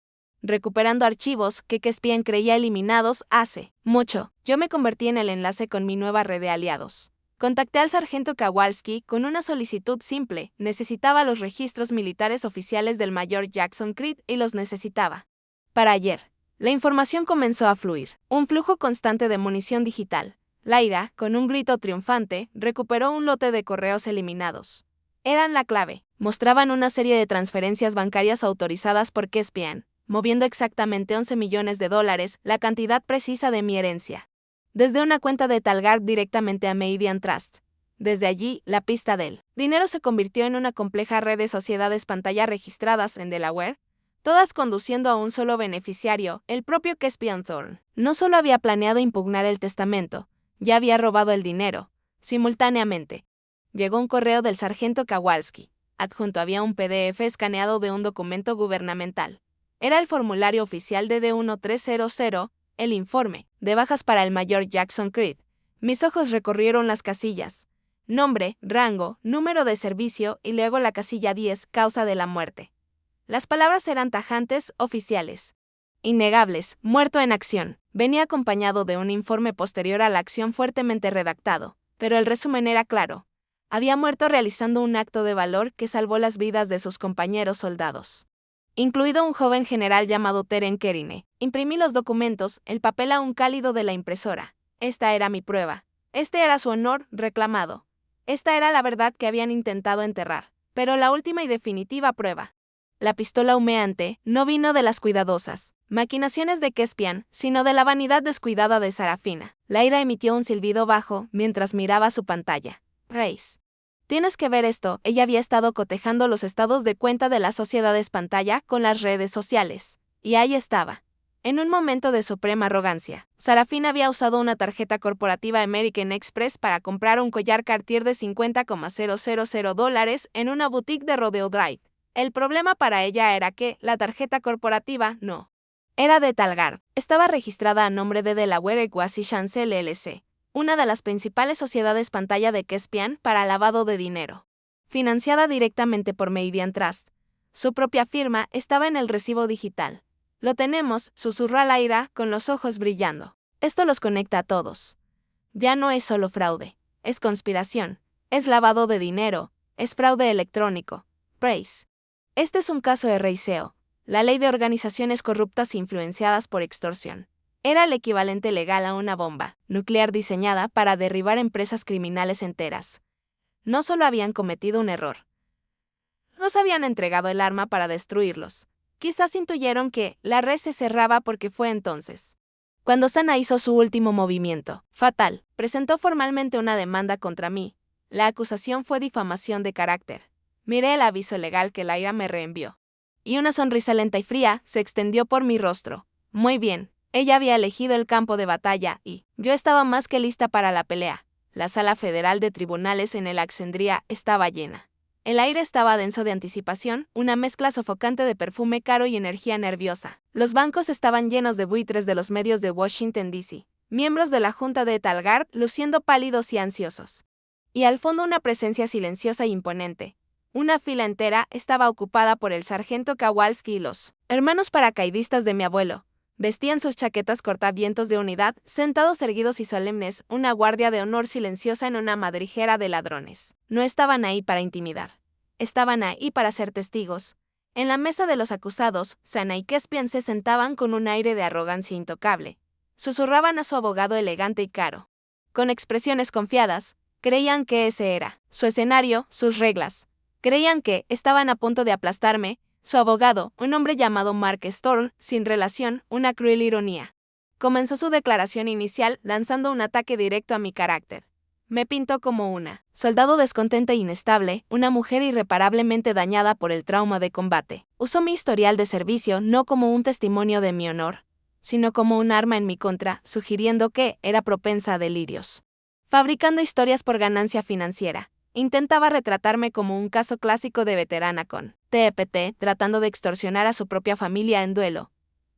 recuperando archivos que Caspian creía eliminados hace mucho. Yo me convertí en el enlace con mi nueva red de aliados. Contacté al sargento Kowalski con una solicitud simple. Necesitaba los registros militares oficiales del mayor Jackson Creed y los necesitaba para ayer. La información comenzó a fluir. Un flujo constante de munición digital. Lyra, con un grito triunfante, recuperó un lote de correos eliminados. Eran la clave. Mostraban una serie de transferencias bancarias autorizadas por Caspian, moviendo exactamente $11 millones, la cantidad precisa de mi herencia. Desde una cuenta de Talgard directamente a Meridian Trust. Desde allí, la pista del dinero se convirtió en una compleja red de sociedades pantalla registradas en Delaware, todas conduciendo a un solo beneficiario, el propio Caspian Thorne. No solo había planeado impugnar el testamento, ya había robado el dinero. Simultáneamente, llegó un correo del sargento Kowalski. Adjunto había un PDF escaneado de un documento gubernamental. Era el formulario oficial de D1300, el informe de bajas para el mayor Jackson Creed. Mis ojos recorrieron las casillas. Nombre, rango, número de servicio y luego la casilla 10, causa de la muerte. Las palabras eran tajantes, oficiales. Innegables, muerto en acción. Venía acompañado de un informe posterior a la acción fuertemente redactado, pero el resumen era claro. Había muerto realizando un acto de valor que salvó las vidas de sus compañeros soldados, incluido un joven general llamado Teren Kerine. Imprimí los documentos, el papel aún cálido de la impresora. Esta era mi prueba. Este era su honor reclamado. Esta era la verdad que habían intentado enterrar, pero la última y definitiva prueba. La pistola humeante no vino de las cuidadosas maquinaciones de Caspian, sino de la vanidad descuidada de Sarafina. Lyra emitió un silbido bajo mientras miraba su pantalla. Reis. Tienes que ver esto, ella había estado cotejando los estados de cuenta de las sociedades pantalla con las redes sociales. Y ahí estaba. En un momento de suprema arrogancia, Sarafina había usado una tarjeta corporativa American Express para comprar un collar Cartier de $50,000 en una boutique de Rodeo Drive. El problema para ella era que la tarjeta corporativa no era de Talgard. Estaba registrada a nombre de Delaware Equity Chance LLC, una de las principales sociedades pantalla de Caspian para lavado de dinero. Financiada directamente por Meridian Trust. Su propia firma estaba en el recibo digital. Lo tenemos, susurró Lyra con los ojos brillando. Esto los conecta a todos. Ya no es solo fraude, es conspiración, es lavado de dinero, es fraude electrónico. Praise. Este es un caso de reiseo, la ley de organizaciones corruptas influenciadas por extorsión. Era el equivalente legal a una bomba nuclear diseñada para derribar empresas criminales enteras. No solo habían cometido un error, nos habían entregado el arma para destruirlos. Quizás intuyeron que la red se cerraba porque fue entonces cuando Sana hizo su último movimiento fatal. Presentó formalmente una demanda contra mí. La acusación fue difamación de carácter. Miré el aviso legal que Lyra me reenvió. Y una sonrisa lenta y fría se extendió por mi rostro. Muy bien, ella había elegido el campo de batalla y yo estaba más que lista para la pelea. La sala federal de tribunales en el Alexandria estaba llena. El aire estaba denso de anticipación, una mezcla sofocante de perfume caro y energía nerviosa. Los bancos estaban llenos de buitres de los medios de Washington, D.C., miembros de la Junta de Talgard luciendo pálidos y ansiosos. Y al fondo una presencia silenciosa e imponente. Una fila entera estaba ocupada por el sargento Kowalski y los hermanos paracaidistas de mi abuelo. Vestían sus chaquetas cortavientos de unidad, sentados erguidos y solemnes, una guardia de honor silenciosa en una madriguera de ladrones. No estaban ahí para intimidar. Estaban ahí para ser testigos. En la mesa de los acusados, Sana y Kespian se sentaban con un aire de arrogancia intocable. Susurraban a su abogado elegante y caro. Con expresiones confiadas, creían que ese era su escenario, sus reglas. Creían que estaban a punto de aplastarme. Su abogado, un hombre llamado Mark Storm, sin relación, una cruel ironía. Comenzó su declaración inicial lanzando un ataque directo a mi carácter. Me pintó como una soldado descontenta e inestable, una mujer irreparablemente dañada por el trauma de combate. Usó mi historial de servicio no como un testimonio de mi honor, sino como un arma en mi contra, sugiriendo que era propensa a delirios. Fabricando historias por ganancia financiera. Intentaba retratarme como un caso clásico de veterana con TPT, tratando de extorsionar a su propia familia en duelo.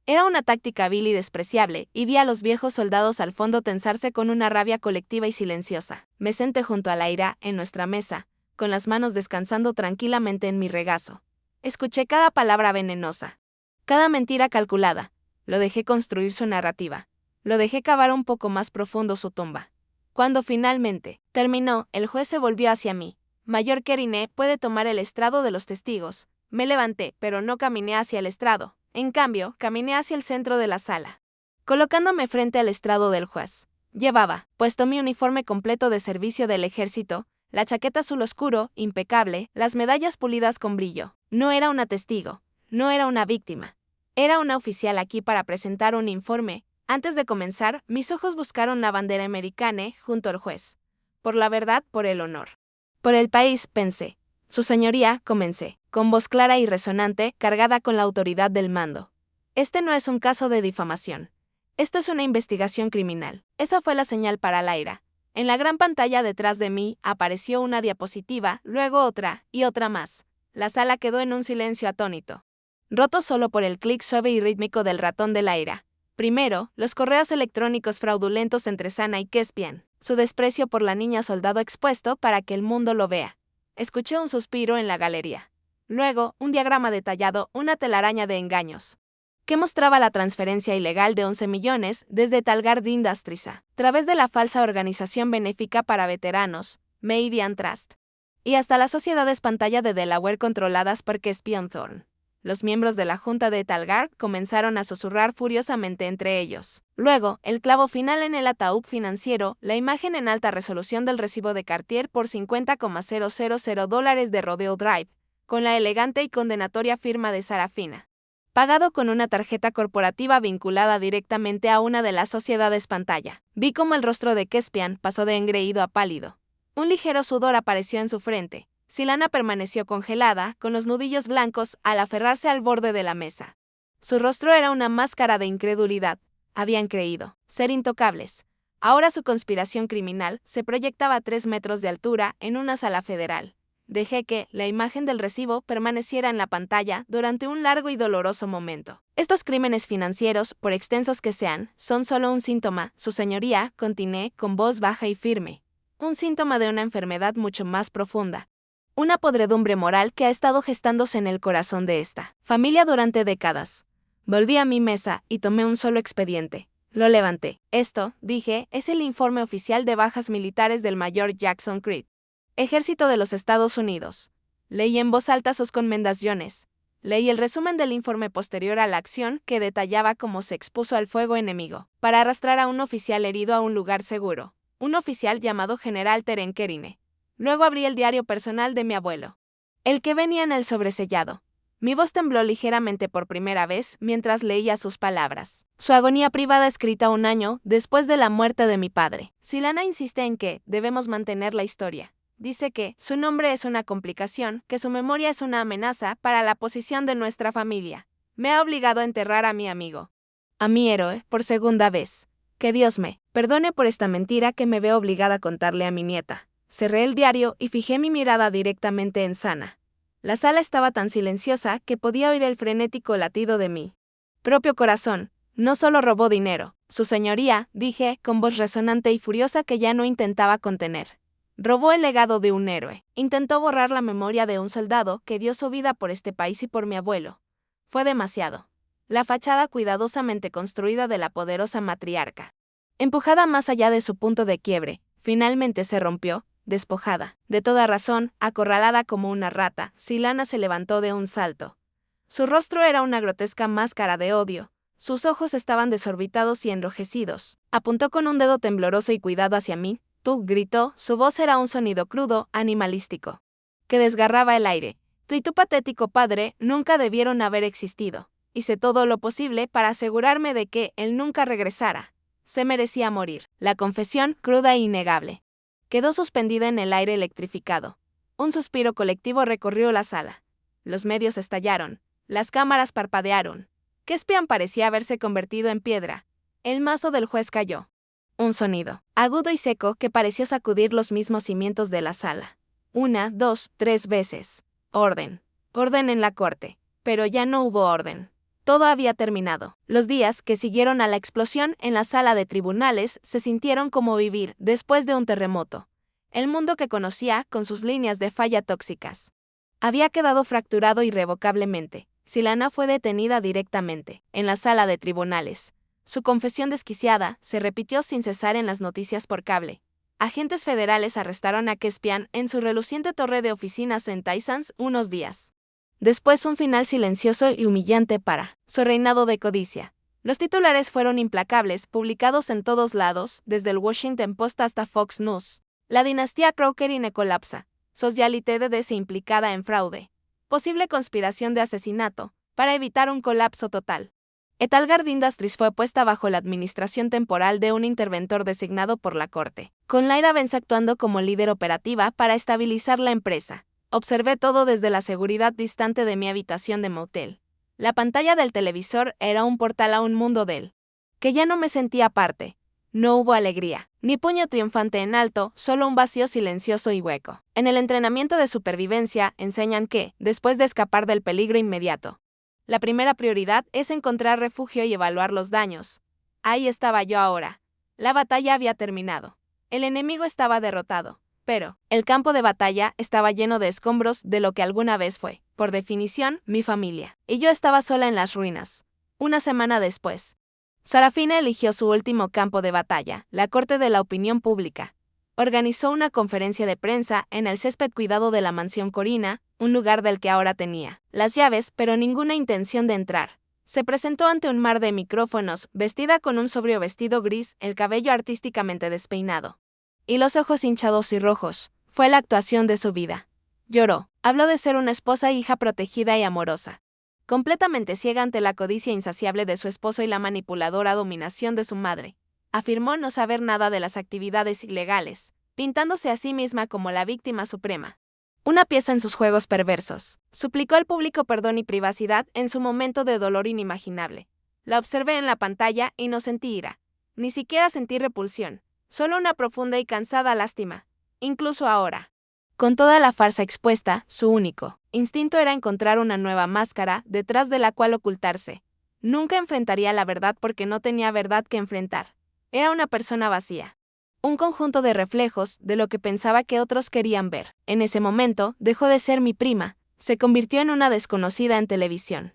Era una táctica vil y despreciable, y vi a los viejos soldados al fondo tensarse con una rabia colectiva y silenciosa. Me senté junto a Laira, en nuestra mesa, con las manos descansando tranquilamente en mi regazo. Escuché cada palabra venenosa, cada mentira calculada. Lo dejé construir su narrativa. Lo dejé cavar un poco más profundo su tumba. Cuando finalmente terminó, el juez se volvió hacia mí. Mayor Keriné puede tomar el estrado de los testigos. Me levanté, pero no caminé hacia el estrado. En cambio, caminé hacia el centro de la sala, colocándome frente al estrado del juez. Llevaba puesto mi uniforme completo de servicio del ejército, la chaqueta azul oscuro, impecable, las medallas pulidas con brillo. No era una testigo, no era una víctima. Era una oficial aquí para presentar un informe. Antes de comenzar, mis ojos buscaron la bandera americana junto al juez. Por la verdad, por el honor. Por el país, pensé. Su señoría, comencé, con voz clara y resonante, cargada con la autoridad del mando. Este no es un caso de difamación. Esto es una investigación criminal. Esa fue la señal para Laira. En la gran pantalla detrás de mí apareció una diapositiva, luego otra, y otra más. La sala quedó en un silencio atónito, roto solo por el clic suave y rítmico del ratón de Laira. Primero, los correos electrónicos fraudulentos entre Sana y Kespian. Su desprecio por la niña soldado expuesto para que el mundo lo vea. Escuché un suspiro en la galería. Luego, un diagrama detallado, una telaraña de engaños, que mostraba la transferencia ilegal de 11 millones desde Talgard Industries a través de la falsa organización benéfica para veteranos, Median Trust, y hasta las sociedades pantalla de Delaware controladas por Kespian Thorne. Los miembros de la Junta de Talgard comenzaron a susurrar furiosamente entre ellos. Luego, el clavo final en el ataúd financiero, la imagen en alta resolución del recibo de Cartier por $50,000 de Rodeo Drive, con la elegante y condenatoria firma de Sarafina. Pagado con una tarjeta corporativa vinculada directamente a una de las sociedades pantalla. Vi cómo el rostro de Kespian pasó de engreído a pálido. Un ligero sudor apareció en su frente. Silana permaneció congelada, con los nudillos blancos, al aferrarse al borde de la mesa. Su rostro era una máscara de incredulidad. Habían creído ser intocables. Ahora su conspiración criminal se proyectaba a 3 metros de altura en una sala federal. Dejé que la imagen del recibo permaneciera en la pantalla durante un largo y doloroso momento. Estos crímenes financieros, por extensos que sean, son solo un síntoma, su señoría, continué con voz baja y firme. Un síntoma de una enfermedad mucho más profunda. Una podredumbre moral que ha estado gestándose en el corazón de esta familia durante décadas. Volví a mi mesa y tomé un solo expediente. Lo levanté. Esto, dije, es el informe oficial de bajas militares del mayor Jackson Creed, Ejército de los Estados Unidos. Leí en voz alta sus conmendaciones. Leí el resumen del informe posterior a la acción que detallaba cómo se expuso al fuego enemigo para arrastrar a un oficial herido a un lugar seguro. Un oficial llamado General Teren Keriné. Luego abrí el diario personal de mi abuelo, el que venía en el sobresellado. Mi voz tembló ligeramente por primera vez mientras leía sus palabras. Su agonía privada escrita 1 año después de la muerte de mi padre. Silana insiste en que debemos mantener la historia. Dice que su nombre es una complicación, que su memoria es una amenaza para la posición de nuestra familia. Me ha obligado a enterrar a mi amigo, a mi héroe, por segunda vez. Que Dios me perdone por esta mentira que me veo obligada a contarle a mi nieta. Cerré el diario y fijé mi mirada directamente en Sana. La sala estaba tan silenciosa que podía oír el frenético latido de mi propio corazón. No solo robó dinero, su señoría, dije, con voz resonante y furiosa que ya no intentaba contener. Robó el legado de un héroe. Intentó borrar la memoria de un soldado que dio su vida por este país y por mi abuelo. Fue demasiado. La fachada cuidadosamente construida de la poderosa matriarca, empujada más allá de su punto de quiebre, finalmente se rompió, despojada de toda razón, acorralada como una rata. Silana se levantó de un salto. Su rostro era una grotesca máscara de odio. Sus ojos estaban desorbitados y enrojecidos. Apuntó con un dedo tembloroso y cuidado hacia mí. Tú, gritó, su voz era un sonido crudo, animalístico, que desgarraba el aire. Tú y tu patético padre nunca debieron haber existido. Hice todo lo posible para asegurarme de que él nunca regresara. Se merecía morir. La confesión, cruda e innegable, quedó suspendida en el aire electrificado. Un suspiro colectivo recorrió la sala. Los medios estallaron. Las cámaras parpadearon. Caspian parecía haberse convertido en piedra. El mazo del juez cayó. Un sonido, agudo y seco, que pareció sacudir los mismos cimientos de la sala. 1, 2, 3 veces. Orden. Orden en la corte. Pero ya no hubo orden. Todo había terminado. Los días que siguieron a la explosión en la sala de tribunales se sintieron como vivir después de un terremoto. El mundo que conocía, con sus líneas de falla tóxicas, había quedado fracturado irrevocablemente. Silana fue detenida directamente, en la sala de tribunales. Su confesión desquiciada se repitió sin cesar en las noticias por cable. Agentes federales arrestaron a Caspian en su reluciente torre de oficinas en Tysons unos días. Después un final silencioso y humillante para su reinado de codicia. Los titulares fueron implacables, publicados en todos lados, desde el Washington Post hasta Fox News. La dinastía Crocker colapsa. Socialité DDS implicada en fraude. Posible conspiración de asesinato, para evitar un colapso total. Etalgard Industries fue puesta bajo la administración temporal de un interventor designado por la corte, con Lyra Vance actuando como líder operativa para estabilizar la empresa. Observé todo desde la seguridad distante de mi habitación de motel. La pantalla del televisor era un portal a un mundo del que ya no me sentía parte. No hubo alegría, ni puño triunfante en alto, solo un vacío silencioso y hueco. En el entrenamiento de supervivencia enseñan que, después de escapar del peligro inmediato, la primera prioridad es encontrar refugio y evaluar los daños. Ahí estaba yo ahora. La batalla había terminado. El enemigo estaba derrotado. Pero, el campo de batalla estaba lleno de escombros de lo que alguna vez fue, por definición, mi familia. Y yo estaba sola en las ruinas. Una semana después, Sarafina eligió su último campo de batalla, la corte de la opinión pública. Organizó una conferencia de prensa en el césped cuidado de la mansión Corina, un lugar del que ahora tenía las llaves, pero ninguna intención de entrar. Se presentó ante un mar de micrófonos, vestida con un sobrio vestido gris, el cabello artísticamente despeinado y los ojos hinchados y rojos. Fue la actuación de su vida. Lloró. Habló de ser una esposa e hija protegida y amorosa, completamente ciega ante la codicia insaciable de su esposo y la manipuladora dominación de su madre. Afirmó no saber nada de las actividades ilegales, pintándose a sí misma como la víctima suprema. Una pieza en sus juegos perversos. Suplicó al público perdón y privacidad en su momento de dolor inimaginable. La observé en la pantalla y no sentí ira. Ni siquiera sentí repulsión. Solo una profunda y cansada lástima. Incluso ahora, con toda la farsa expuesta, su único instinto era encontrar una nueva máscara detrás de la cual ocultarse. Nunca enfrentaría la verdad porque no tenía verdad que enfrentar. Era una persona vacía. Un conjunto de reflejos de lo que pensaba que otros querían ver. En ese momento, dejó de ser mi prima, se convirtió en una desconocida en televisión.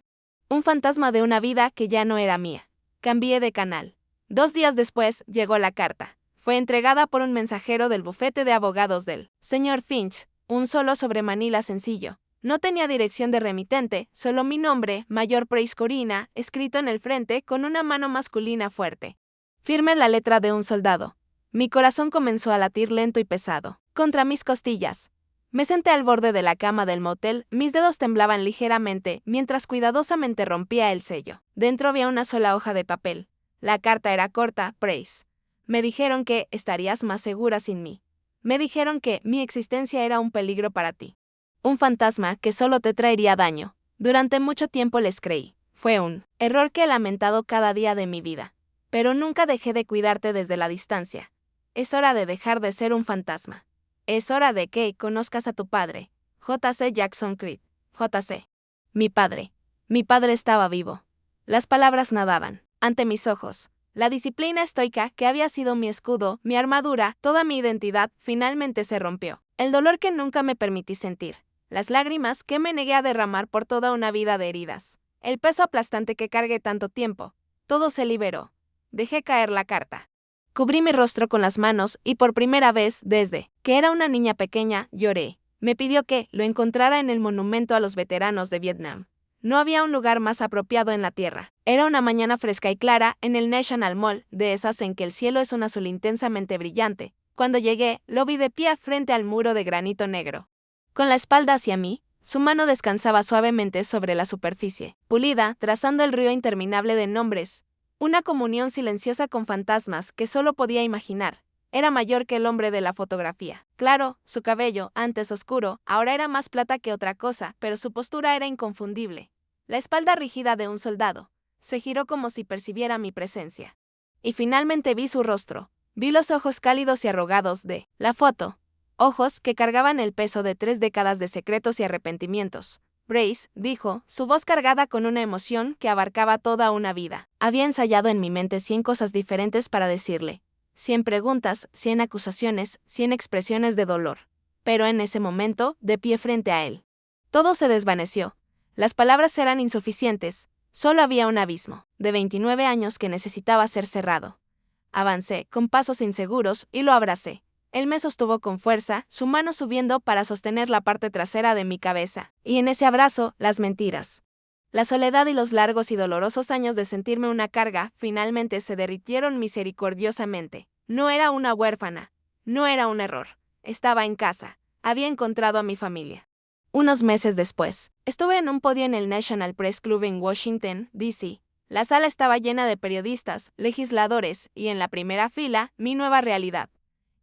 Un fantasma de una vida que ya no era mía. Cambié de canal. 2 días después, llegó la carta. Fue entregada por un mensajero del bufete de abogados del señor Finch, un solo sobre Manila sencillo. No tenía dirección de remitente, solo mi nombre, Mayor Price Corina, escrito en el frente con una mano masculina fuerte. Firme la letra de un soldado. Mi corazón comenzó a latir lento y pesado, contra mis costillas. Me senté al borde de la cama del motel, mis dedos temblaban ligeramente mientras cuidadosamente rompía el sello. Dentro había una sola hoja de papel. La carta era corta, Price. Me dijeron que estarías más segura sin mí. Me dijeron que mi existencia era un peligro para ti. Un fantasma que solo te traería daño. Durante mucho tiempo les creí. Fue un error que he lamentado cada día de mi vida. Pero nunca dejé de cuidarte desde la distancia. Es hora de dejar de ser un fantasma. Es hora de que conozcas a tu padre. J.C. Jackson Creed. J.C. Mi padre. Mi padre estaba vivo. Las palabras nadaban ante mis ojos. La disciplina estoica que había sido mi escudo, mi armadura, toda mi identidad, finalmente se rompió. El dolor que nunca me permití sentir. Las lágrimas que me negué a derramar por toda una vida de heridas. El peso aplastante que cargué tanto tiempo. Todo se liberó. Dejé caer la carta. Cubrí mi rostro con las manos y por primera vez desde que era una niña pequeña, lloré. Me pidió que lo encontrara en el monumento a los veteranos de Vietnam. No había un lugar más apropiado en la tierra. Era una mañana fresca y clara en el National Mall, de esas en que el cielo es un azul intensamente brillante. Cuando llegué, lo vi de pie frente al muro de granito negro. Con la espalda hacia mí, su mano descansaba suavemente sobre la superficie, pulida, trazando el río interminable de nombres. Una comunión silenciosa con fantasmas que solo podía imaginar. Era mayor que el hombre de la fotografía. Claro, su cabello, antes oscuro, ahora era más plata que otra cosa, pero su postura era inconfundible. La espalda rígida de un soldado. Se giró como si percibiera mi presencia. Y finalmente vi su rostro. Vi los ojos cálidos y arrogados de la foto. Ojos que cargaban el peso de 3 décadas de secretos y arrepentimientos. Brace, dijo, su voz cargada con una emoción que abarcaba toda una vida. Había ensayado en mi mente 100 cosas diferentes para decirle. 100 preguntas, 100 acusaciones, 100 expresiones de dolor. Pero en ese momento, de pie frente a él, todo se desvaneció. Las palabras eran insuficientes. Solo había un abismo, de 29 años que necesitaba ser cerrado. Avancé, con pasos inseguros, y lo abracé. Él me sostuvo con fuerza, su mano subiendo para sostener la parte trasera de mi cabeza. Y en ese abrazo, las mentiras. La soledad y los largos y dolorosos años de sentirme una carga, finalmente se derritieron misericordiosamente. No era una huérfana. No era un error. Estaba en casa. Había encontrado a mi familia. Unos meses después, estuve en un podio en el National Press Club en Washington, D.C. La sala estaba llena de periodistas, legisladores, y en la primera fila, mi nueva realidad.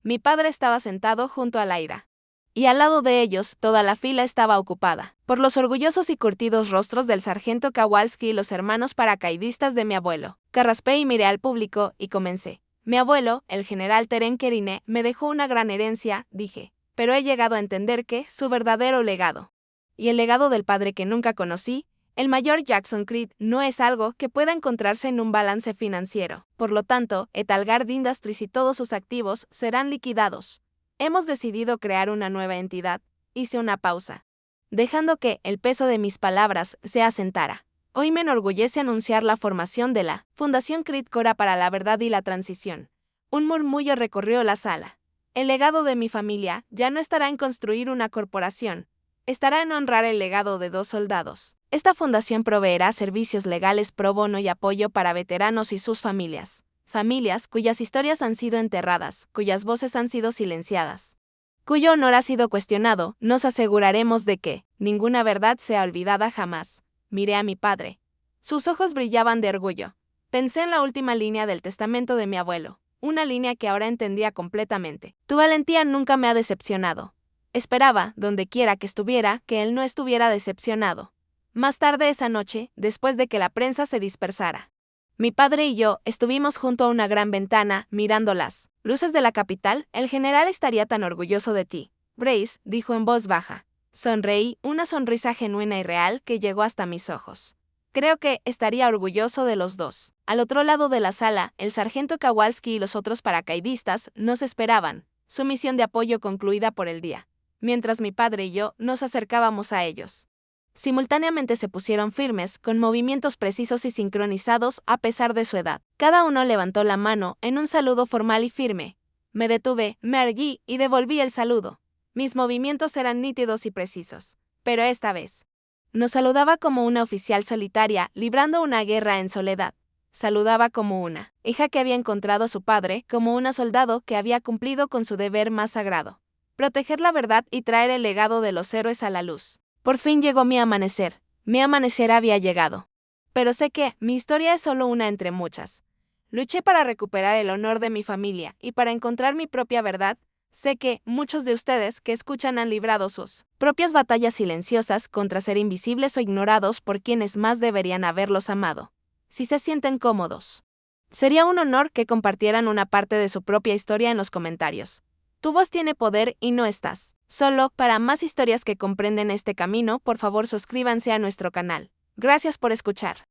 Mi padre estaba sentado junto a Lyra. Y al lado de ellos, toda la fila estaba ocupada por los orgullosos y curtidos rostros del sargento Kowalski y los hermanos paracaidistas de mi abuelo. Carraspé y miré al público, y comencé. Mi abuelo, el general Teren Kerine, me dejó una gran herencia, dije. Pero he llegado a entender que, su verdadero legado, y el legado del padre que nunca conocí, el mayor Jackson Creed, no es algo que pueda encontrarse en un balance financiero. Por lo tanto, Etalgard Industries y todos sus activos serán liquidados. Hemos decidido crear una nueva entidad. Hice una pausa, dejando que el peso de mis palabras se asentara. Hoy me enorgullece anunciar la formación de la Fundación Creed Cora para la Verdad y la Transición. Un murmullo recorrió la sala. El legado de mi familia ya no estará en construir una corporación. Estará en honrar el legado de 2 soldados. Esta fundación proveerá servicios legales pro bono y apoyo para veteranos y sus familias. Familias cuyas historias han sido enterradas, cuyas voces han sido silenciadas, cuyo honor ha sido cuestionado. Nos aseguraremos de que ninguna verdad sea olvidada jamás. Miré a mi padre. Sus ojos brillaban de orgullo. Pensé en la última línea del testamento de mi abuelo, una línea que ahora entendía completamente. Tu valentía nunca me ha decepcionado. Esperaba, donde quiera que estuviera, que él no estuviera decepcionado. Más tarde esa noche, después de que la prensa se dispersara, mi padre y yo estuvimos junto a una gran ventana, mirando las luces de la capital. El general estaría tan orgulloso de ti, Brace, dijo en voz baja. Sonreí, una sonrisa genuina y real que llegó hasta mis ojos. Creo que estaría orgulloso de los dos. Al otro lado de la sala, el sargento Kowalski y los otros paracaidistas nos esperaban, su misión de apoyo concluida por el día, mientras mi padre y yo nos acercábamos a ellos. Simultáneamente se pusieron firmes, con movimientos precisos y sincronizados a pesar de su edad. Cada uno levantó la mano en un saludo formal y firme. Me detuve, me erguí y devolví el saludo. Mis movimientos eran nítidos y precisos. Pero esta vez, no saludaba como una oficial solitaria, librando una guerra en soledad. Saludaba como una hija que había encontrado a su padre, como una soldado que había cumplido con su deber más sagrado. Proteger la verdad y traer el legado de los héroes a la luz. Por fin llegó mi amanecer. Mi amanecer había llegado. Pero sé que mi historia es solo una entre muchas. Luché para recuperar el honor de mi familia y para encontrar mi propia verdad. Sé que muchos de ustedes que escuchan han librado sus propias batallas silenciosas contra ser invisibles o ignorados por quienes más deberían haberlos amado. Si se sienten cómodos, sería un honor que compartieran una parte de su propia historia en los comentarios. Tu voz tiene poder y no estás solo. Para más historias que comprenden este camino, por favor suscríbanse a nuestro canal. Gracias por escuchar.